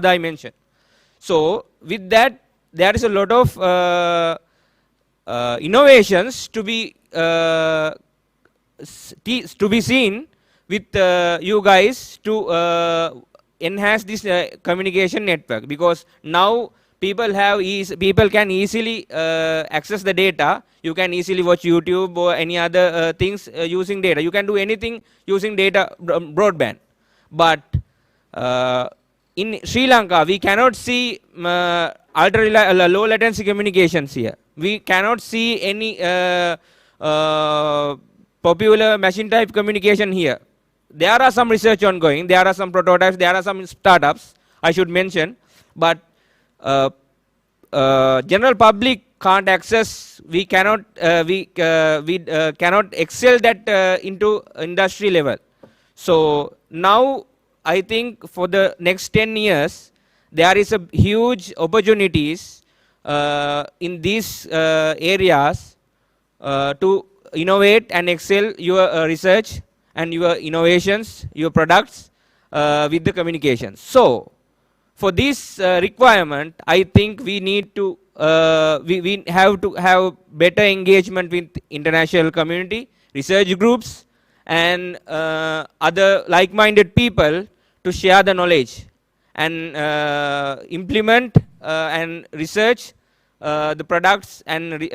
I mentioned. So with that, there is a lot of innovations to be seen with you guys to enhance this communication network, because now people can easily access the data. You can easily watch YouTube or any other things using data. You can do anything using data broadband. But in Sri Lanka, we cannot see low latency communications here. We cannot see any popular machine type communication here. There are some research ongoing. There are some prototypes. There are some startups I should mention. But general public can't access. We cannot cannot excel that into industry level. So now I think for the next 10 years there is a huge opportunities in these areas to innovate and excel your research and your innovations, your products with the communications. So for this requirement, I think we need to we have to have better engagement with international community, research groups, and other like-minded people to share the knowledge and implement and research the products and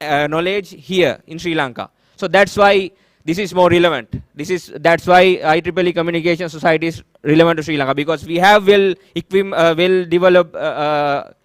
knowledge here in Sri Lanka. So that's why this is more relevant. That's why IEEE Communication Society is relevant to Sri Lanka, because we have well developed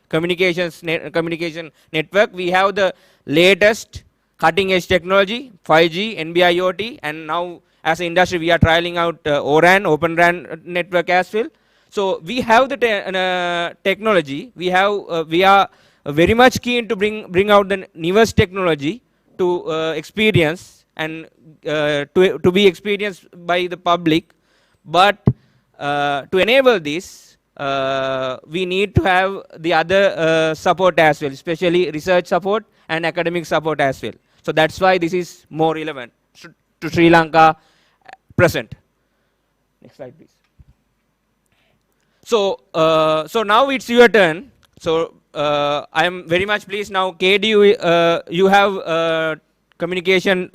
communication network. We have the latest cutting edge technology, 5G, NB-IoT, and now as an industry we are trialing out ORAN, Open RAN network as well. So we have the technology. We are very much keen to bring out the newest technology to experience and to be experienced by the public. But to enable this, we need to have the other support as well, especially research support and academic support as well. So that's why this is more relevant to Sri Lanka present. Next slide, please. So, so now it's your turn. So I am very much pleased now. KDU, you have communication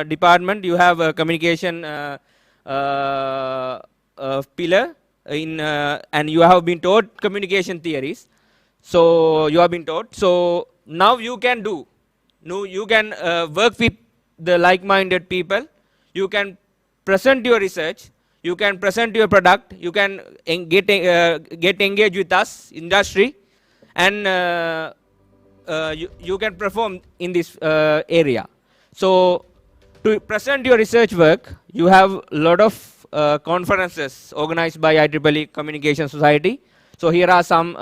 department. You have a communication pillar in, and you have been taught communication theories. So you have been taught. So now you can do. No, you can work with the like-minded people. You can present your research. You can present your product. You can get engaged with us, industry, and you can perform in this area. So to present your research work, you have a lot of conferences organized by IEEE Communication Society. So here are some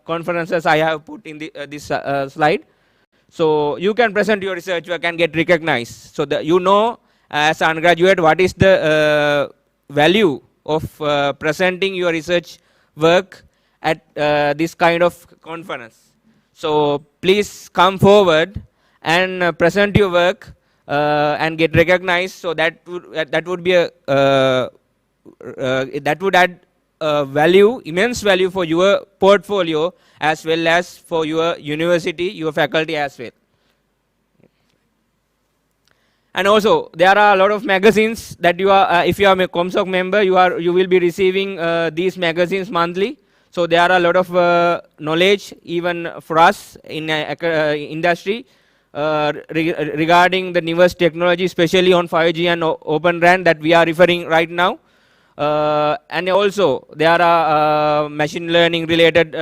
conferences I have put in this slide. So you can present your research work and get recognized. So that you know as an undergraduate what is the value of presenting your research work at this kind of conference. So please come forward and present your work and get recognized. So that would be a that would add value, immense value for your portfolio as well as for your university, your faculty as well. And also, there are a lot of magazines that you are, if you are a ComSoc member, you will be receiving these magazines monthly. So there are a lot of knowledge even for us in industry regarding the newest technology, especially on 5G and Open RAN that we are referring right now. And also there are machine learning related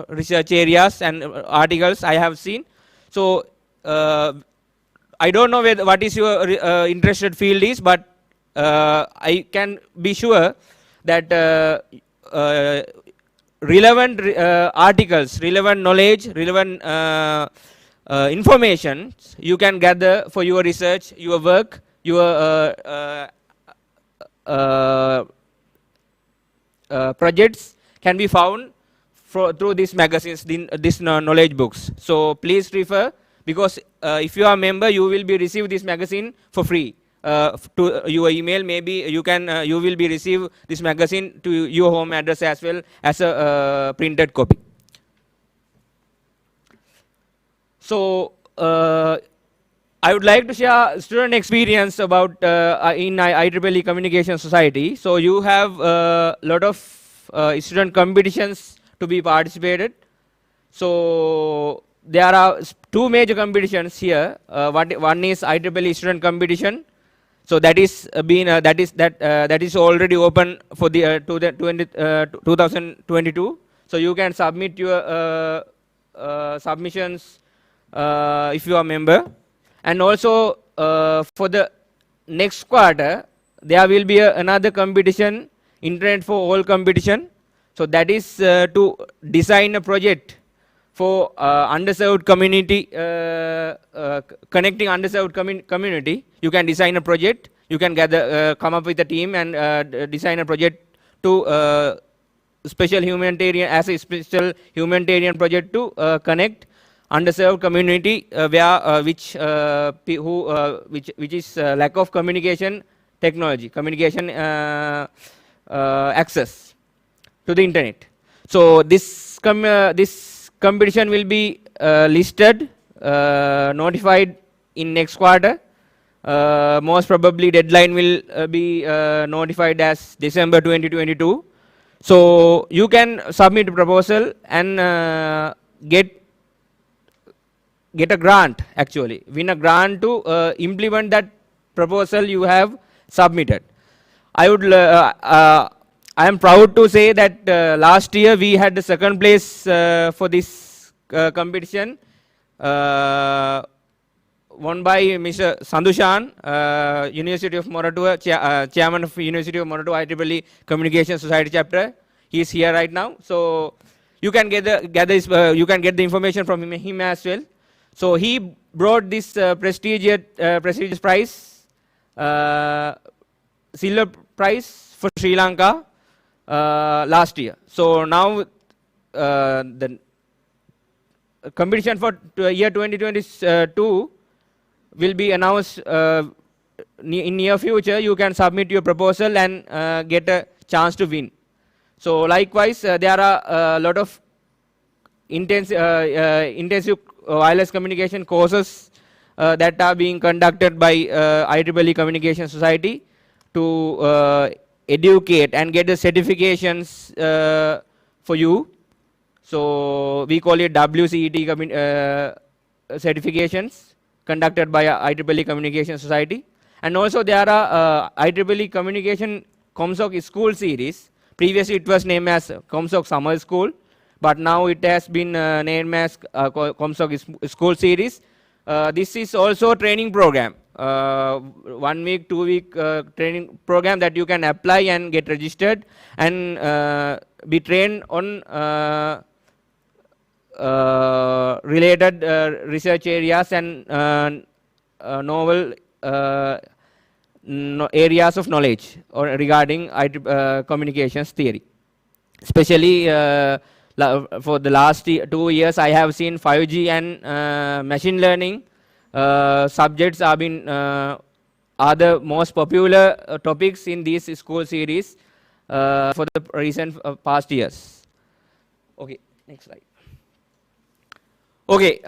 research areas and articles I have seen. So I don't know what is your interested field is, but I can be sure that relevant articles, relevant knowledge, relevant information you can gather for your research, your work, your projects can be found through these magazines, these knowledge books. So please refer, because if you are a member, you will be receive this magazine for free to your email. Maybe you can you will be receive this magazine to your home address as well as a printed copy. So I would like to share student experience about in IEEE Communication Society. So you have a lot of student competitions to be participated. So there are two major competitions here. One is IEEE student competition. So that is that is already open for the 2022. So you can submit your submissions if you are a member. And also for the next quarter, there will be another competition, Internet for All competition. So that is to design a project for underserved community, connecting underserved community. You can design a project. You can come up with a team and design a project to special humanitarian project to connect underserved community which is lack of communication technology, communication access to the internet. So this competition will be listed, notified in next quarter. Most probably deadline will be notified as December 2022. So you can submit a proposal and get a grant, actually win a grant to implement that proposal you have submitted. I am proud to say that last year we had the second place for this competition, won by Mr. Sandushan, University of Moratuwa, chairman of University of Moratuwa IEEE Communication Society chapter. He is here right now, so you can get the information from him as well. So he brought this prestigious prize, silver prize for Sri Lanka last year. So now the competition for year 2022 will be announced in near future. You can submit your proposal and get a chance to win. So likewise, there are a lot of intensive wireless communication courses that are being conducted by IEEE Communication Society to educate and get the certifications for you. So we call it WCET certifications conducted by IEEE Communication Society. And also there are IEEE Communication ComSoc School series. Previously it was named as ComSoc Summer School, but now it has been named as ComSoc School series. This is also a training program, 1 week, 2 week training program that you can apply and get registered and be trained on related research areas and novel areas of knowledge or regarding communications theory. Especially for the last 2 years, I have seen 5G and machine learning subjects are the most popular topics in these school series for the recent past years. Okay, next slide. Okay,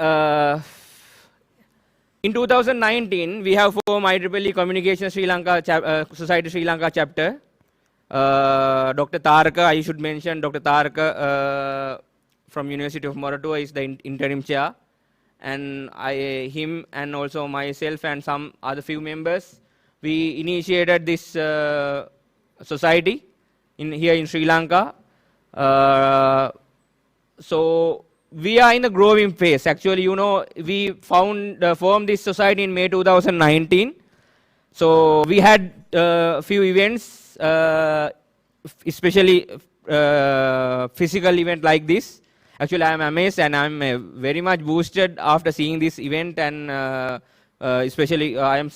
in 2019, we have formed IEEE Communication Sri Lanka Society Sri Lanka chapter. Dr. Taraka, I should mention Dr. Taraka from University of Moratuwa is the interim chair, and him and also myself and some other few members, we initiated this society here in Sri Lanka. So we are in the growing phase. Actually, you know, we formed this society in May 2019. So we had few events, especially physical event like this. Actually, I am amazed and I am very much boosted after seeing this event, and especially I am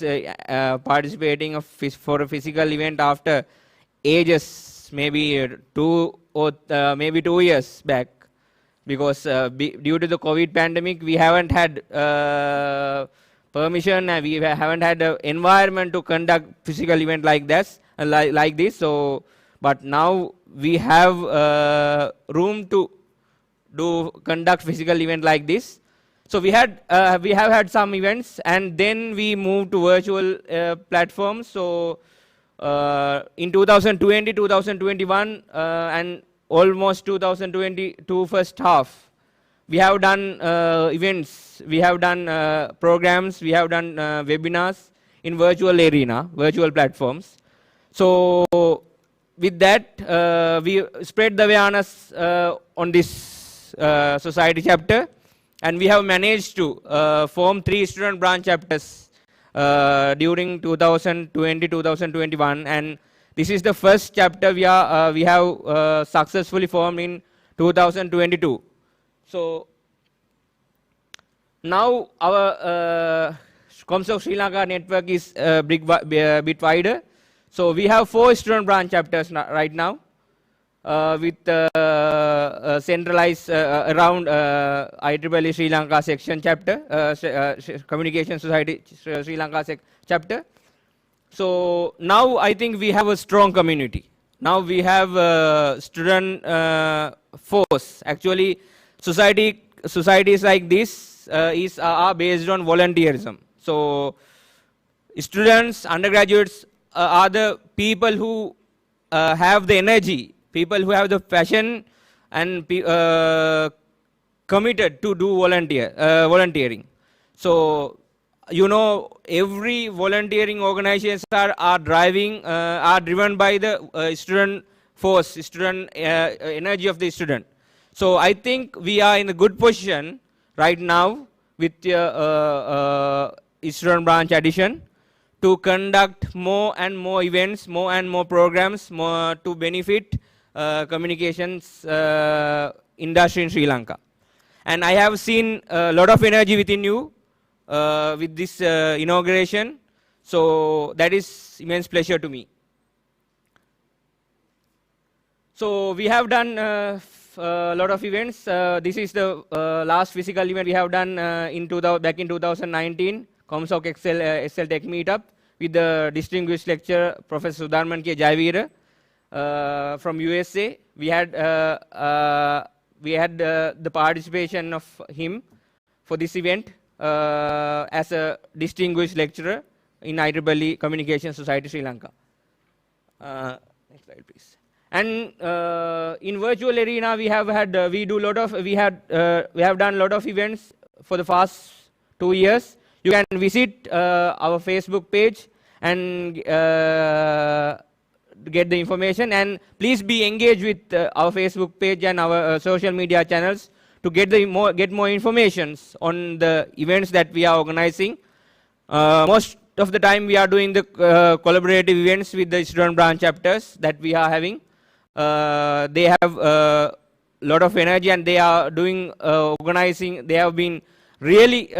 participating for a physical event after ages, maybe 2 years back. Because due to the COVID pandemic, we haven't had permission and we haven't had the environment to conduct physical event like this. So, but now we have room to conduct physical event like this. So we have had some events, and then we moved to virtual platforms. So in 2020, 2021, and almost 2022 first half, we have done events, we have done programs, we have done webinars in virtual arena, virtual platforms. So with that, we spread the awareness on this society chapter, and we have managed to form 3 student branch chapters during 2020-2021, and this is the first chapter we have successfully formed in 2022. So now our ComSoc Sri Lanka network is a bit wider. So we have 4 student branch chapters right now, with centralized around IEEE Sri Lanka section chapter, Communication Society Sri Lanka chapter. So now I think we have a strong community. Now we have student force. Actually, societies like this are based on volunteerism. So students, undergraduates are the people who have the energy, people who have the passion and committed to do volunteering. So you know, every volunteering organizations are driven by the student force, student energy of the student. So I think we are in a good position right now with student branch addition to conduct more and more events, more and more programs, more to benefit communications industry in Sri Lanka. And I have seen a lot of energy within you with this inauguration. So that is immense pleasure to me. So we have done a lot of events. This is the last physical event we have done back in 2019, ComSoc SL Tech Meetup with the distinguished lecturer Professor Sudharman K. Jayavira from USA. We had the participation of him for this event as a distinguished lecturer in IEEE Communication Society Sri Lanka. Next slide, please. And in virtual arena, we have had we have done a lot of events for the past 2 years. You can visit our Facebook page and get the information, and please be engaged with our Facebook page and our social media channels to get more informations on the events that we are organizing. Most of the time we are doing the collaborative events with the student branch chapters that we are having. They have a lot of energy, and they are doing organizing. They have been really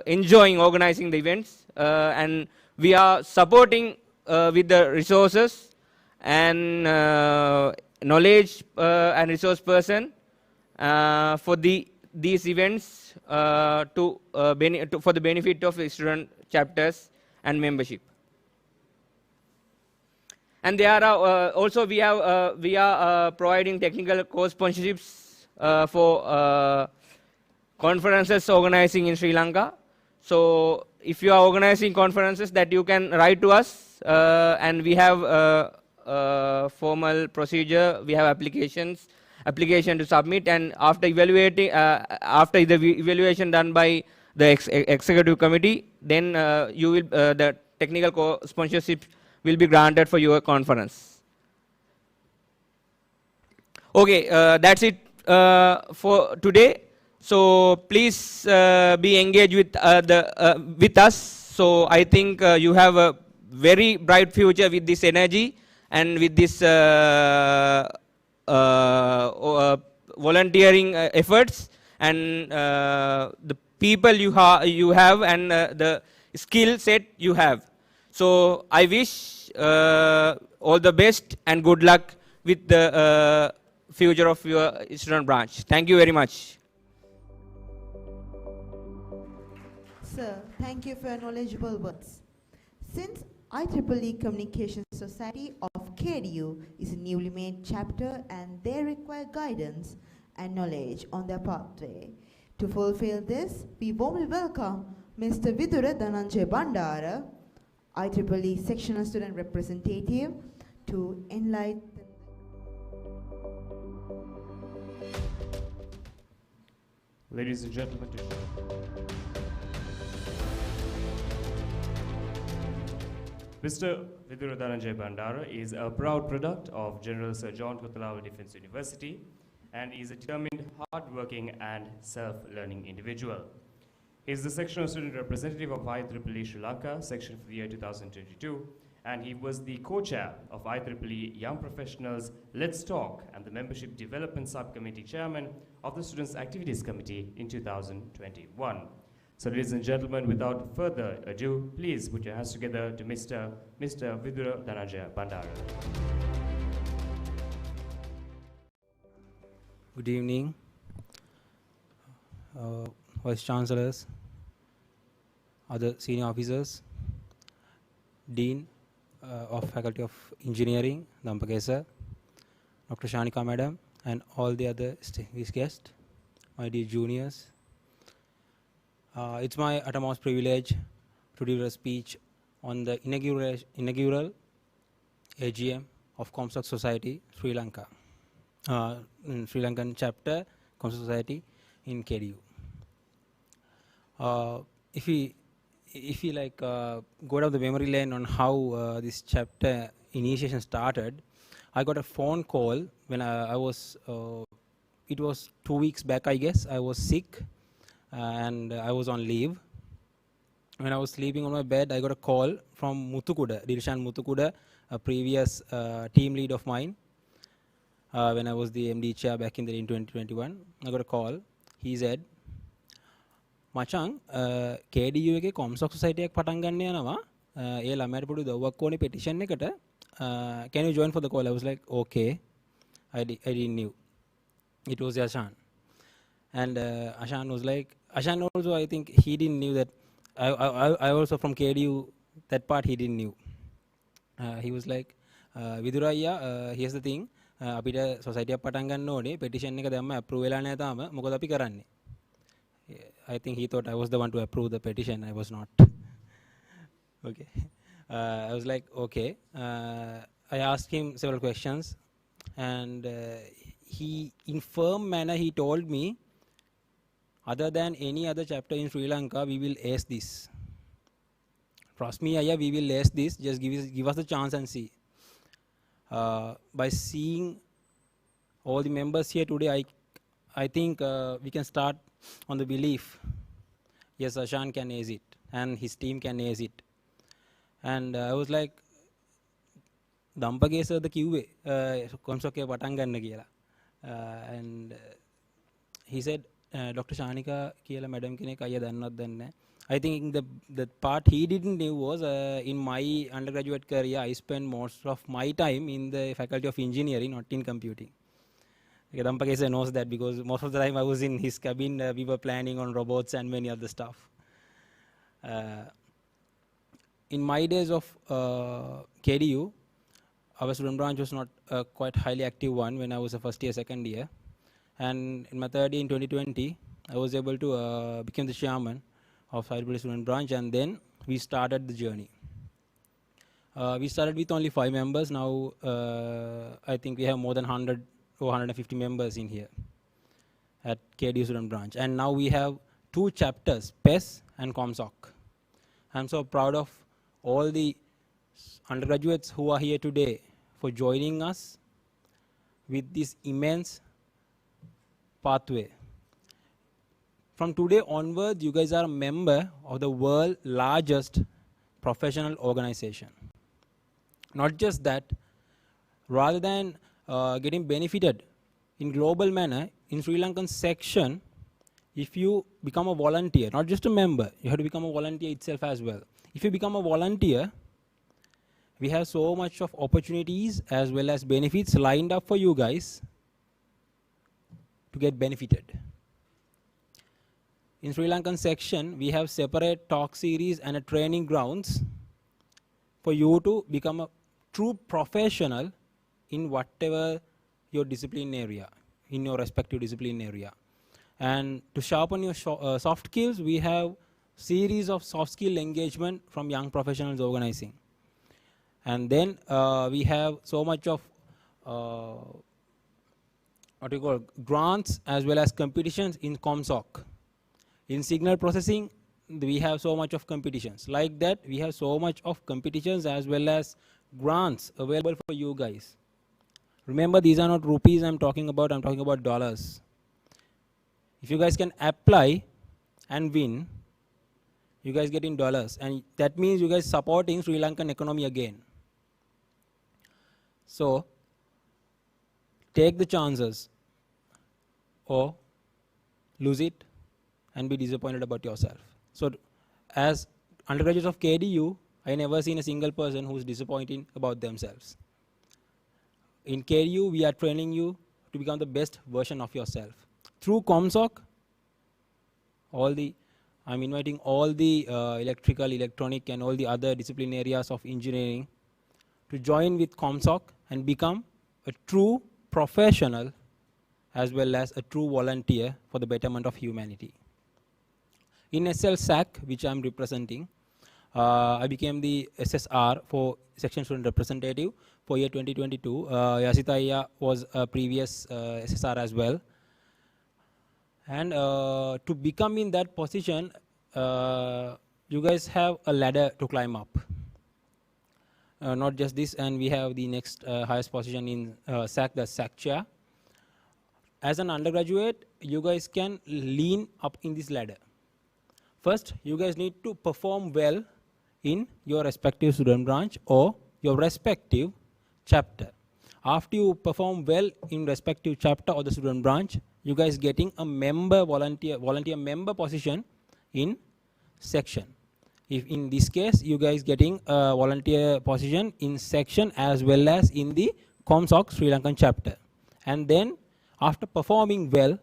enjoying organizing the events, and we are supporting with the resources and knowledge and resource person for these events for the benefit of the student chapters and membership. And there are also we are providing technical course sponsorships for conferences organizing in Sri Lanka. So if you are organizing conferences, that you can write to us, and we have formal procedure. We have application to submit, and after evaluating, after the evaluation done by the executive committee, then the technical sponsorship will be granted for your conference. Okay, that's it for today. So please be engaged with us. So I think you have a very bright future with this energy and with this volunteering efforts, and the people you have, and the skill set you have. So I wish all the best and good luck with the future of your student branch. Thank you very much. Sir, thank you for your knowledgeable words. Since IEEE Communication Society of KDU is a newly made chapter, and they require guidance and knowledge on their pathway. To fulfill this, we warmly welcome Mr. Vidura Dhananjay Bandara, IEEE Sectional Student Representative, to enlighten. Ladies and gentlemen, Mr. Vidura Dhananjay Bandara is a proud product of General Sir John Kotelawala Defence University, and is a determined, hard-working and self-learning individual. He is the sectional student representative of IEEE Sri Lanka section for the year 2022, and he was the co-chair of IEEE Young Professionals Let's Talk and the Membership Development Subcommittee chairman of the Students Activities Committee in 2021. So ladies and gentlemen, without further ado, please put your hands together to Mr. Vidura Dhananjay Bandara. Good evening, Vice Chancellors, other senior officers, Dean of Faculty of Engineering, Dampakesa, Dr. Shanika Madam, and all the other guests, my dear juniors. It's my utmost privilege to deliver a speech on the inaugural AGM of ComSoc Society, Sri Lanka. In Sri Lankan chapter, ComSoc Society in KDU. If we like go down the memory lane on how this chapter initiation started, I got a phone call when I was, it was 2 weeks back, I guess. I was sick and I was on leave. When I was sleeping on my bed, I got a call from Muthukuda, Dirshan Muthukuda, a previous team lead of mine. When I was the MD chair back in 2021, I got a call. He said, "Machang, KDU එකේ ComSoc Society එකක් පටන් ගන්න යනවා. ඒ ළමයට පොඩි දව්වක් ඕනේ petition එකට. Can you join for the call?" I was like, "Okay." I didn't knew. It was Ashan. And Ashan was like, Ashan also, I think he didn't knew that. I also from KDU, that part he didn't knew. He was like, "Vidura ayya, here's the thing. අපිට society එකක් පටන් ගන්න ඕනේ petition එක දැම්ම approve වෙලා නැහැ තාම මොකද අපි කරන්නේ." I think he thought I was the one to approve the petition. I was not. Okay. I was like, okay. I asked him several questions. and he, in firm manner, he told me, other than any other chapter in Sri Lanka, we will ace this. Trust me, Aya, we will ace this. Just give us the chance and see. By seeing all the members here today, I think we can start on the belief, yes, Ashan can ace it, and his team can ace it. And I was like, Dampage sir the kiuwe ComSoc එක පටන් ගන්න කියලා. And he said, Dr. Shanika කියලා madam කෙනෙක් අයියා දන්නවත් දන්නේ නැහැ. I think the part he didn't know was in my undergraduate career I spent most of my time in the faculty of engineering, not in computing. Dampage sir knows that because most of the time I was in his cabin, we were planning on robots and many other stuff. In my days of KDU, our student branch was not quite highly active one when I was a first year, second year. And in my third year in 2020, I was able to become the chairman of IEEE student branch, and then we started the journey. We started with only 5 members. Now I think we have more than 100 or 150 members in here at KDU student branch. And now we have 2 chapters, PES and ComSoc. I'm so proud of all the undergraduates who are here today for joining us with this immense pathway. From today onwards, you guys are a member of the world's largest professional organization. Not just that, rather than getting benefited in global manner, in Sri Lankan section, if you become a volunteer, not just a member, you have to become a volunteer itself as well. If you become a volunteer, we have so much of opportunities as well as benefits lined up for you guys to get benefited. In Sri Lankan section, we have separate talk series and a training grounds for you to become a true professional in whatever your discipline area, in your respective discipline area. And to sharpen your soft skills, we have series of soft skill engagement from young professionals organizing. And then we have so much of grants as well as competitions in ComSoc. In signal processing, we have so much of competitions. Like that, we have so much of competitions as well as grants available for you guys. Remember, these are not rupees I'm talking about dollars. If you guys can apply and win, you guys get in dollars. And that means you guys supporting Sri Lankan economy again. So, take the chances or lose it and be disappointed about yourself. So, as undergraduates of KDU, I never seen a single person who's disappointed about themselves. In KDU, we are training you to become the best version of yourself. Through ComSoc, I'm inviting all the electrical, electronic, and all the other discipline areas of engineering to join with ComSoc and become a true professional as well as a true volunteer for the betterment of humanity. In SLSAC, which I'm representing, I became the SSR for Section Student Representative for year 2022. Yasitaya was a previous SSR as well. And to become in that position, you guys have a ladder to climb up. Not just this, and we have the next highest position in SAC, the SAC chair. As an undergraduate, you guys can lean up in this ladder. First, you guys need to perform well in your respective student branch or your respective chapter. After you perform well in respective chapter or the student branch, you guys getting a volunteer member position in section. If in this case, you guys getting a volunteer position in section as well as in the ComSoc Sri Lankan chapter. And then after performing well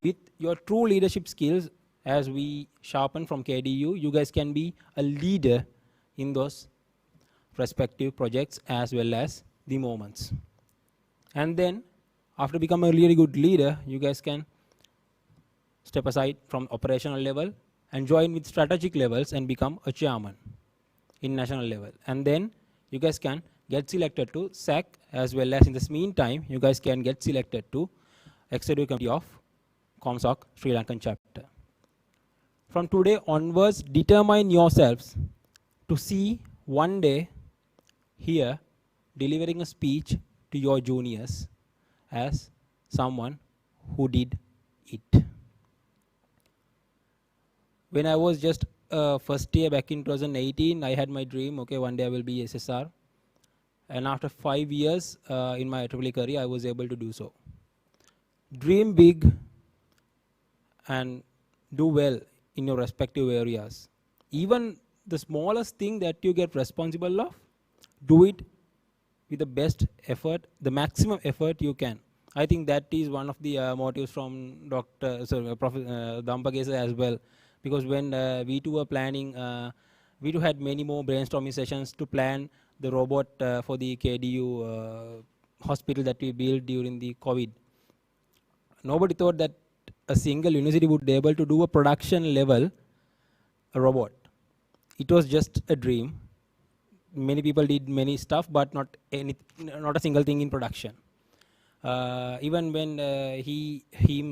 with your true leadership skills, as we sharpen from KDU, you guys can be a leader in those respective projects as well as the moments. And then after becoming a really good leader, you guys can step aside from operational level and join with strategic levels and become a chairman in national level. And then you guys can get selected to SAC, as well as in this meantime, you guys can get selected to Executive Committee of ComSoc Sri Lankan chapter. From today onwards, determine yourselves to see one day here delivering a speech to your juniors as someone who did it. When I was just first year back in 2018, I had my dream, okay, one day I will be SSR. And after 5 years in my IEEE career, I was able to do so. Dream big and do well in your respective areas. Even the smallest thing that you get responsible of, do it with the best effort, the maximum effort you can. I think that is one of the motives from Professor Dampagesa as well. Because when we two were planning, we two had many more brainstorming sessions to plan the robot for the KDU hospital that we built during the COVID. Nobody thought that a single university would be able to do a production level robot. It was just a dream. Many people did many stuff, but not a single thing in production. Even when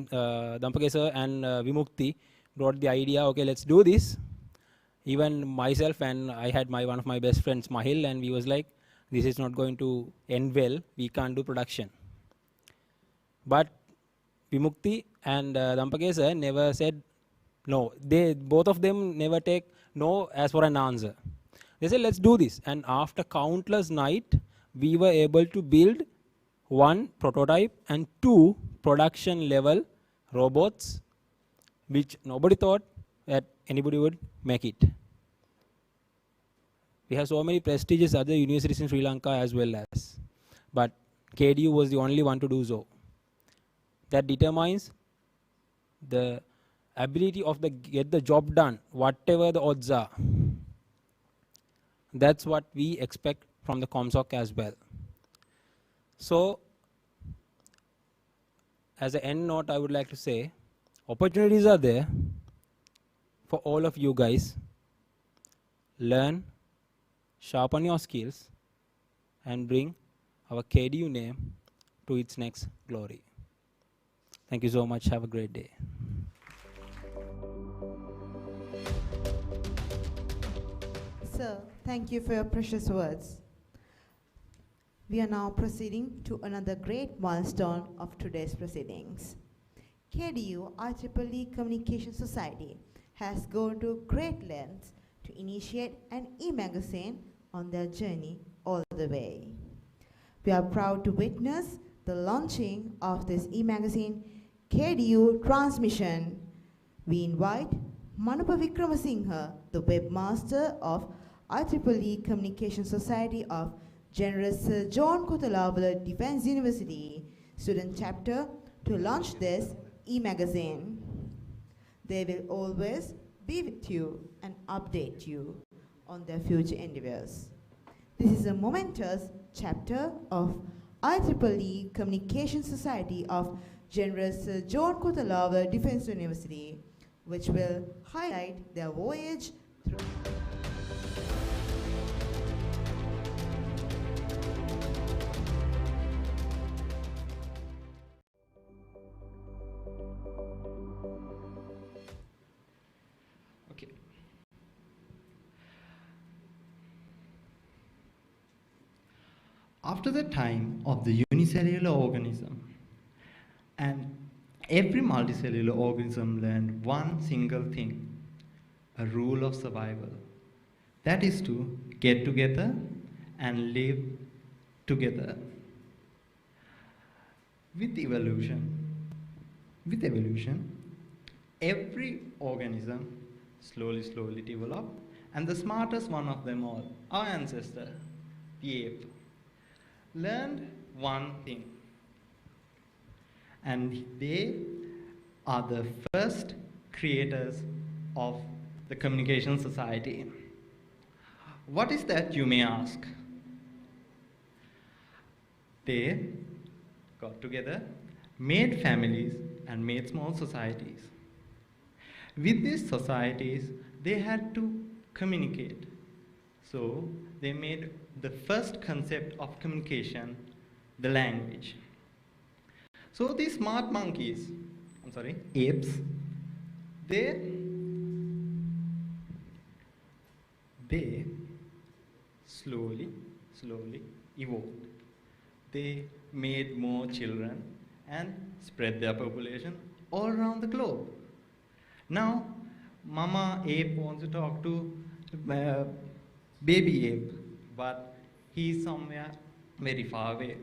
Dampagesa and Vimukti brought the idea, okay, let's do this. Even myself and I had one of my best friends, Mahil, and we was like, this is not going to end well. We can't do production. But Vimukti and Dampagesa never said no. Both of them never take no as for an answer. They said, let's do this. And after countless nights, we were able to build 1 prototype and 2 production level robots, which nobody thought that anybody would make it. We have so many prestigious other universities in Sri Lanka as well as, but KDU was the only one to do so. That determines the ability of get the job done, whatever the odds are. That's what we expect from the ComSoc as well. So, as an end note, I would like to say, opportunities are there for all of you guys. Learn, sharpen your skills, and bring our KDU name to its next glory. Thank you so much. Have a great day. Sir, thank you for your precious words. We are now proceeding to another great milestone of today's proceedings. KDU IEEE Communication Society has gone to great lengths to initiate an e-magazine on their journey all the way. We are proud to witness the launching of this e-magazine KDU Transmission. We invite Manapa Vikramasinghe, the webmaster of IEEE Communication Society of General Sir John Kotelawala Defence University Student Chapter, to launch this e-magazine. They will always be with you and update you on their future endeavors. This is a momentous chapter of IEEE Communication Society of General Sir John Kotelawala Defence University, which will highlight their voyage through. Okay. After the time of the unicellular organism, and every multicellular organism learned one single thing, a rule of survival. That is to get together and live together. With evolution, every organism slowly developed, and the smartest one of them all, our ancestor, the ape, learned one thing. And they are the first creators of the communication society. What is that, you may ask? They got together, made families, and made small societies. With these societies, they had to communicate. So they made the first concept of communication, the language. So these smart monkeys, apes, they slowly evolved. They made more children and spread their population all around the globe. Now, Mama ape wants to talk to baby ape, but he's somewhere very far away.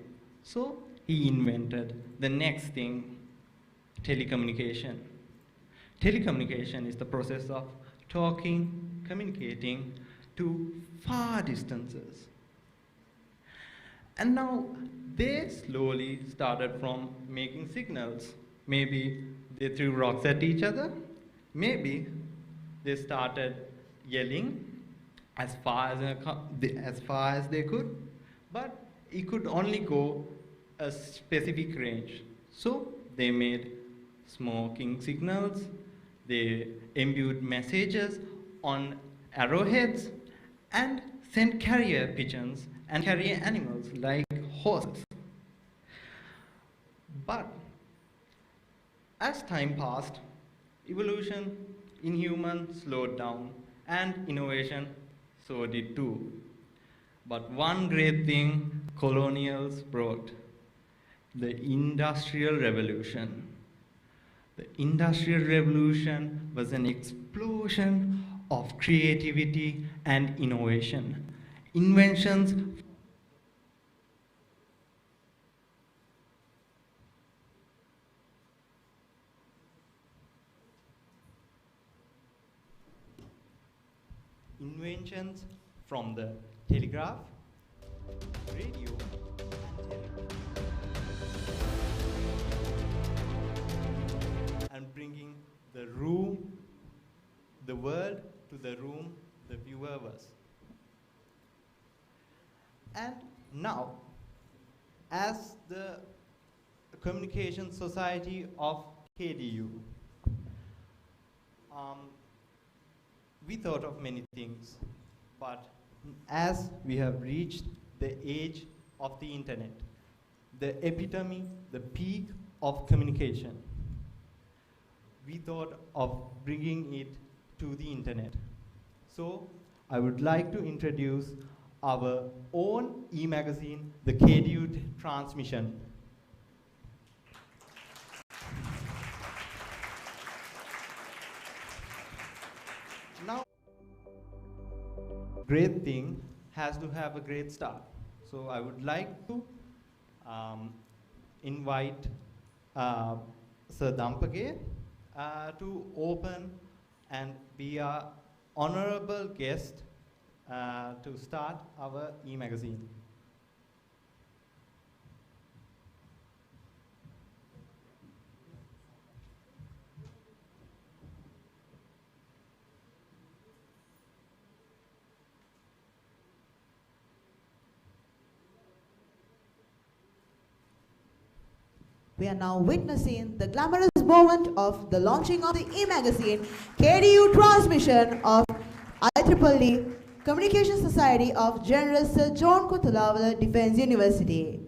So he invented the next thing, telecommunication. Telecommunication is the process of talking, communicating to far distances. And now they slowly started from making signals. Maybe they threw rocks at each other. Maybe they started yelling as far as they could, but it could only go a specific range. So they made smoking signals, they imbued messages on arrowheads, and sent carrier pigeons and carrier animals like horses. But as time passed, evolution in humans slowed down, and innovation so did too. But one great thing colonials brought, the Industrial Revolution. The Industrial Revolution was an explosion of creativity and innovation. Inventions from the telegraph, radio, and television, and bringing the world to the room the viewer was. And now, as the Communication Society of KDU, we thought of many things, but as we have reached the age of the internet, the epitome, the peak of communication, we thought of bringing it to the internet. So I would like to introduce our own e-magazine, the KDU Transmission. Now, great thing has to have a great start. So I would like to invite Sir Dampage to open and be our honorable guest to start our e-magazine. We are now witnessing the glamorous moment of the launching of the e-magazine KDU Transmission of IEEE Communication Society of General Sir John Kotelawala Defence University.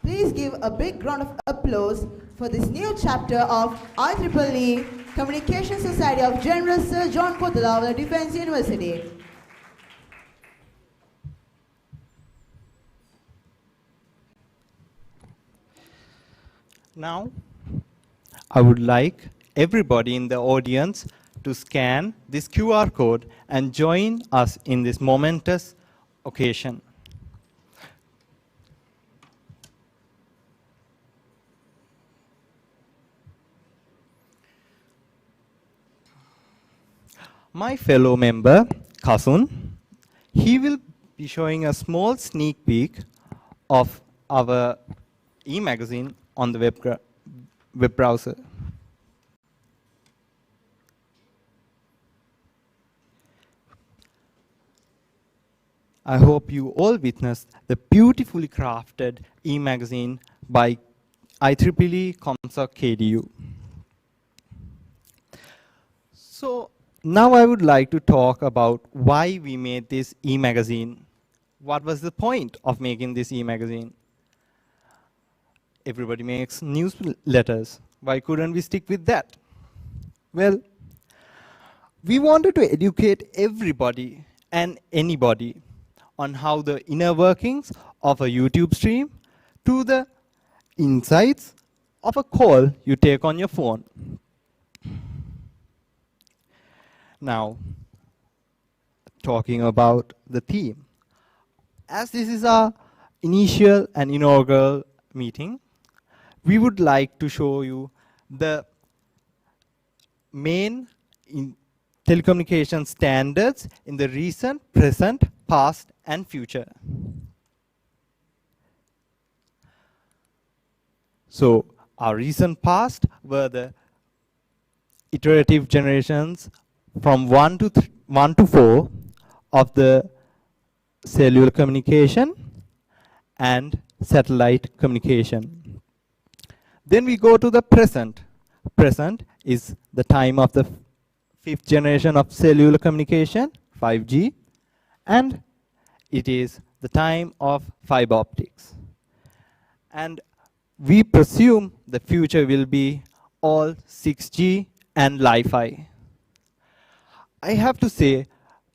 Please give a big round of applause for this new chapter of IEEE Communication Society of General Sir John Kotelawala Defence University. Now, I would like everybody in the audience to scan this QR code and join us in this momentous occasion. My fellow member, Kasun, he will be showing a small sneak peek of our e-magazine on the web browser. I hope you all witnessed the beautifully crafted e-magazine by IEEE ComSoc KDU. So now I would like to talk about why we made this e-magazine. What was the point of making this e-magazine? Everybody makes newsletters. Why couldn't we stick with that? Well, we wanted to educate everybody and anybody on how the inner workings of a YouTube stream to the insights of a call you take on your phone. Now, talking about the theme. As this is our initial and inaugural meeting, we would like to show you the main telecommunication standards in the recent, present, past, and future. So our recent past were the iterative generations from 1 to 4 of the cellular communication and satellite communication. Then we go to the present. Present is the time of the 5th generation of cellular communication, 5G, and it is the time of fiber optics. And we presume the future will be all 6G and Li-Fi. I have to say,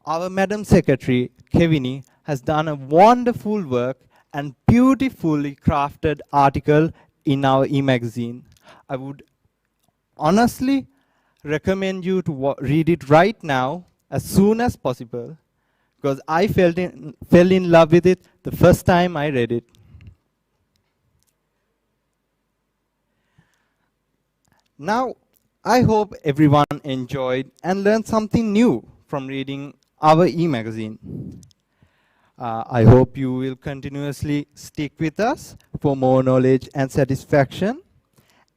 our Madam Secretary, Kevini, has done a wonderful work and beautifully crafted article in our e-magazine. I would honestly recommend you to read it right now, as soon as possible, because I fell in love with it the first time I read it. Now, I hope everyone enjoyed and learned something new from reading our e-magazine. I hope you will continuously stick with us for more knowledge and satisfaction.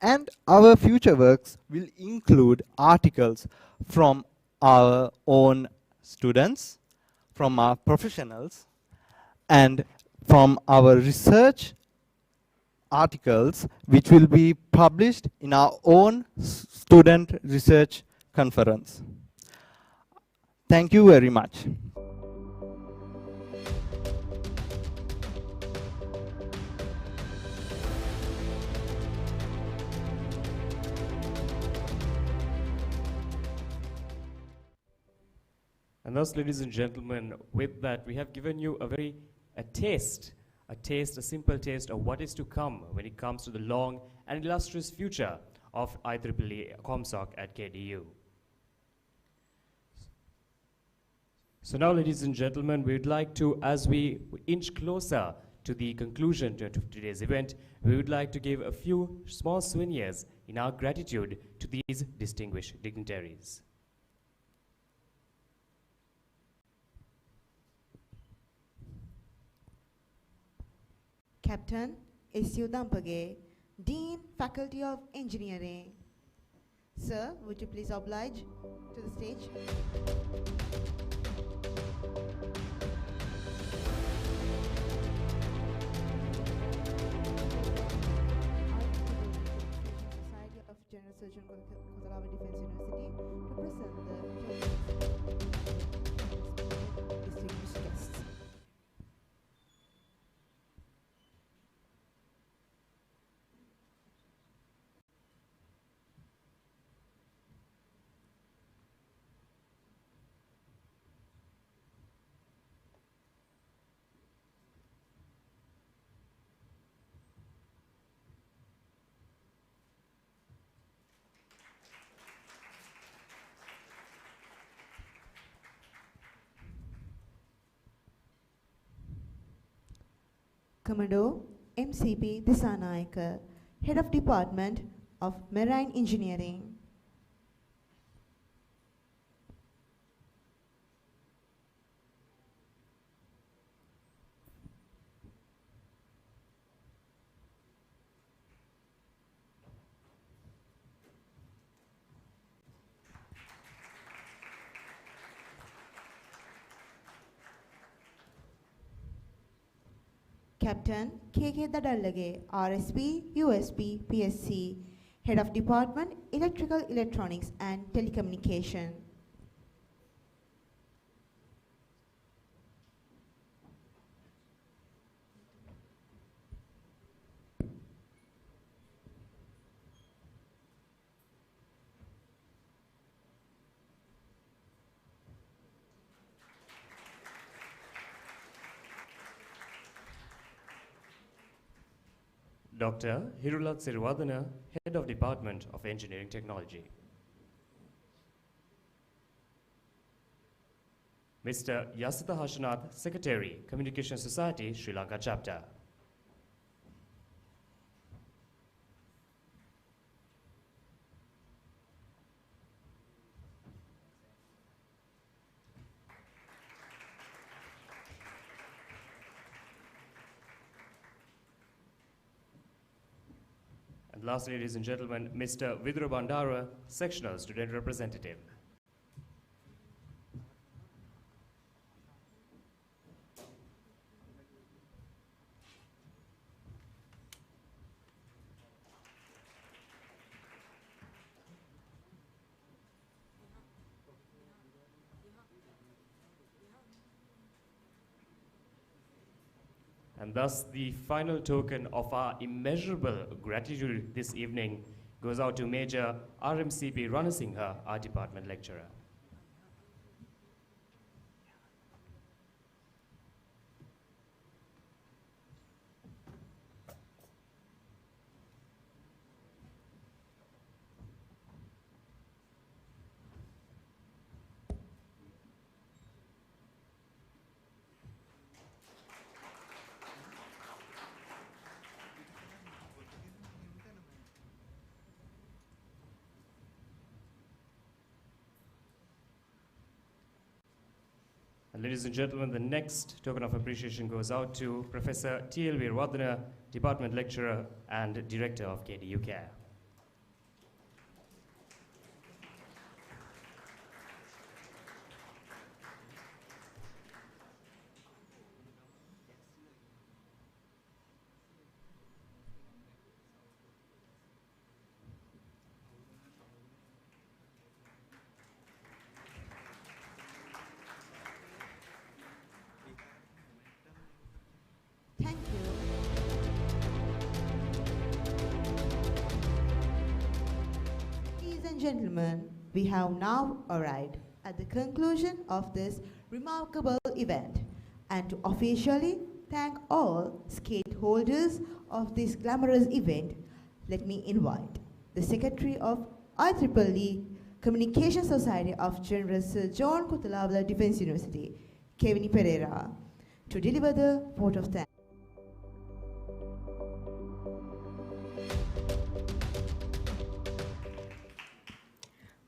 And our future works will include articles from our own students, from our professionals, and from our research articles, which will be published in our own student research conference. Thank you very much. And thus, ladies and gentlemen, with that, we have given you a taste, a simple taste of what is to come when it comes to the long and illustrious future of IEEE ComSoc at KDU. So now, ladies and gentlemen, we would like to, as we inch closer to the conclusion to today's event, we would like to give a few small souvenirs in our gratitude to these distinguished dignitaries. Captain Isyu Dampage, Dean, Faculty of Engineering. Sir, would you please oblige to the stage? Society of General Surgeon, Kotelawala Defense University, to present the distinguished guests. Commodore MCP Disanayaka, Head of Department of Marine Engineering. Captain KK Dadallage, RSP, USB, PSC, Head of Department, Electrical, Electronics and Telecommunication. Dr. Hirula Sirwadana, Head of Department of Engineering Technology. Mr. Yasita Hashanath, Secretary, Communication Society, Sri Lanka Chapter. And lastly, ladies and gentlemen, Mr. Vidura Bandara, Sectional Student Representative. And thus, the final token of our immeasurable gratitude this evening goes out to Major RMCP Ranasinghe, our department lecturer. And ladies and gentlemen, the next token of appreciation goes out to Professor T.L. Veerwadana, Department Lecturer and Director of KDU CARE. Thank you. Ladies and gentlemen, we have now arrived at the conclusion of this remarkable event, and to officially thank all stakeholders of this glamorous event, let me invite the Secretary of IEEE Communication Society of General Sir John Kotelawala Defence University, Kevin Pereira, to deliver the vote of thanks.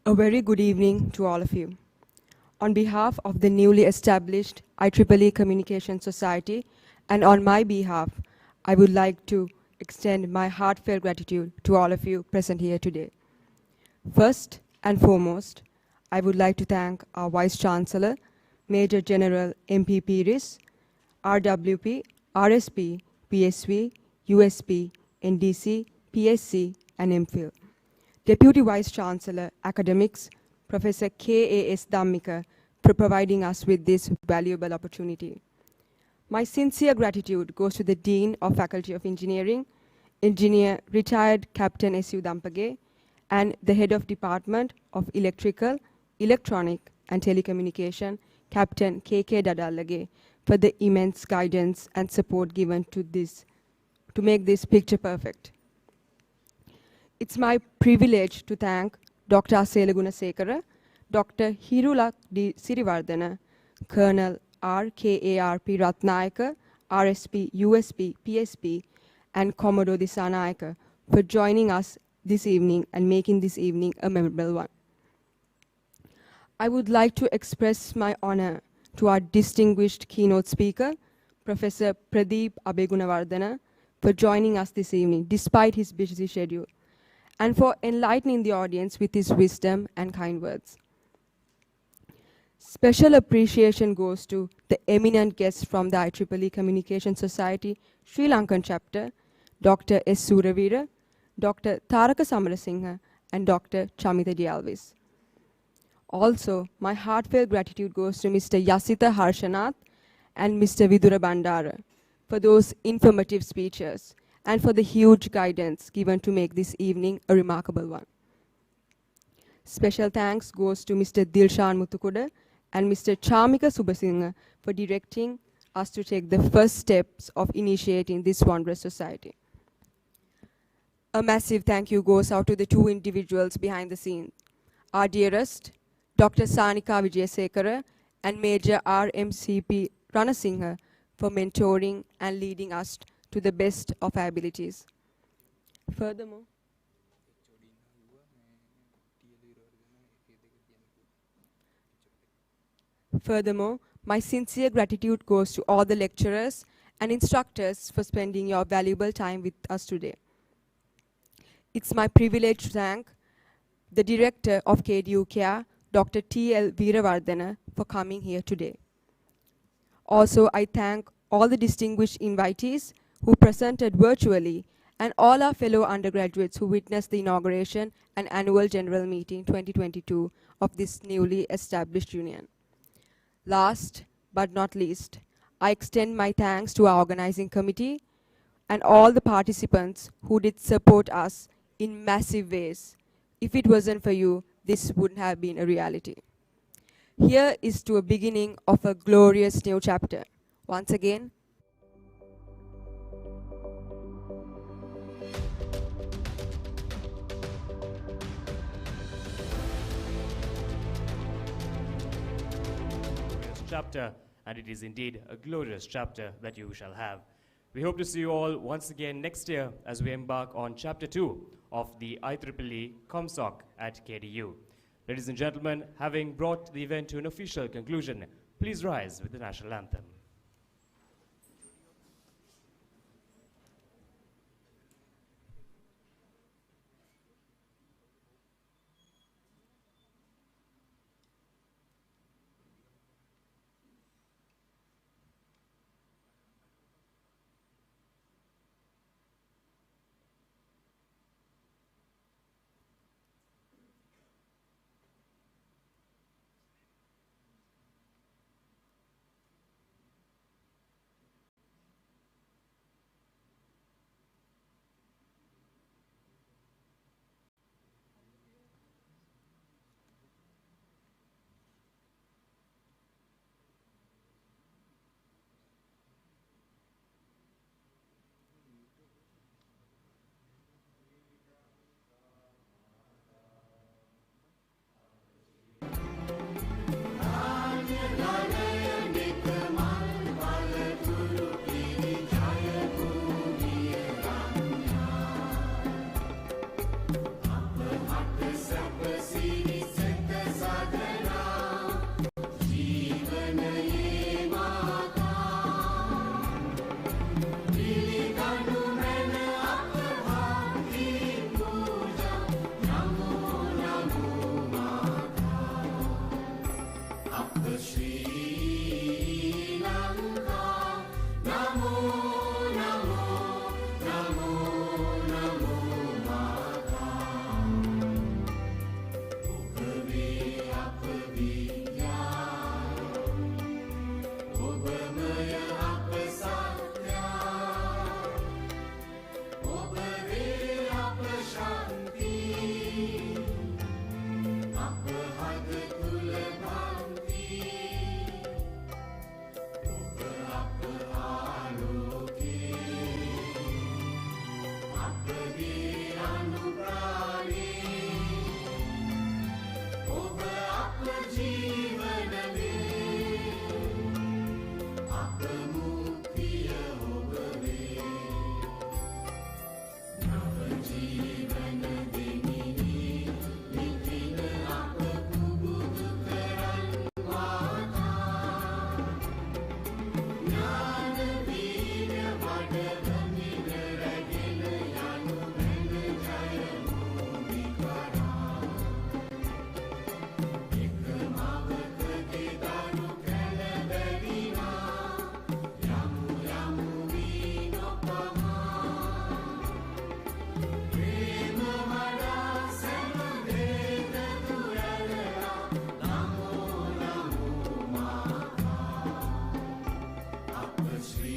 A very good evening to all of you. On behalf of the newly established IEEE Communication Society and on my behalf, I would like to extend my heartfelt gratitude to all of you present here today. First and foremost, I would like to thank our Vice Chancellor, Major General MP Piris, RWP, RSP, PSV, USP, NDC, PSC, and MPhil. Deputy Vice Chancellor, Academics, Professor K.A.S. Dhammika, for providing us with this valuable opportunity. My sincere gratitude goes to the Dean of Faculty of Engineering, Engineer Retired Captain S.U. Dampage, and the Head of Department of Electrical, Electronic and Telecommunication, Captain K.K. Dadallage, for the immense guidance and support given to make this picture perfect. It's my privilege to thank Dr. Aselaguna Sekara, Dr. Hirula D. Sirivardhana, Colonel R.K.A.R.P. Ratnayaka, RSP, USP, PSP, and Commodore Disanayaka for joining us this evening and making this evening a memorable one. I would like to express my honor to our distinguished keynote speaker, Professor Pradeep Abegunawardena, for joining us this evening despite his busy schedule, and for enlightening the audience with his wisdom and kind words. Special appreciation goes to the eminent guests from the IEEE Communication Society Sri Lankan chapter, Dr. S. Suravira, Dr. Taraka Samarasinghe, and Dr. Chamita Dialvis. Also, my heartfelt gratitude goes to Mr. Yasitha Harshanath and Mr. Vidura Bandara for those informative speeches and for the huge guidance given to make this evening a remarkable one. Special thanks goes to Mr. Dilshan Muthukuda and Mr. Chamika Subasinghe for directing us to take the first steps of initiating this wondrous society. A massive thank you goes out to the two individuals behind the scenes, our dearest, Dr. Sanika Vijayasekara and Major RMCP Ranasinghe for mentoring and leading us to the best of our abilities. Furthermore, my sincere gratitude goes to all the lecturers and instructors for spending your valuable time with us today. It's my privilege to thank the Director of KDU Care, Dr. T.L. Veeravardhana, for coming here today. Also, I thank all the distinguished invitees who presented virtually and all our fellow undergraduates who witnessed the inauguration and annual general meeting 2022 of this newly established union. Last but not least, I extend my thanks to our organizing committee and all the participants who did support us in massive ways. If it wasn't for you, this wouldn't have been a reality. Here is to a beginning of a glorious new chapter. Once again, chapter, and it is indeed a glorious chapter that you shall have. We hope to see you all once again next year as we embark on chapter 2 of the IEEE ComSoc at KDU. Ladies and gentlemen, having brought the event to an official conclusion, please rise with the national anthem. but she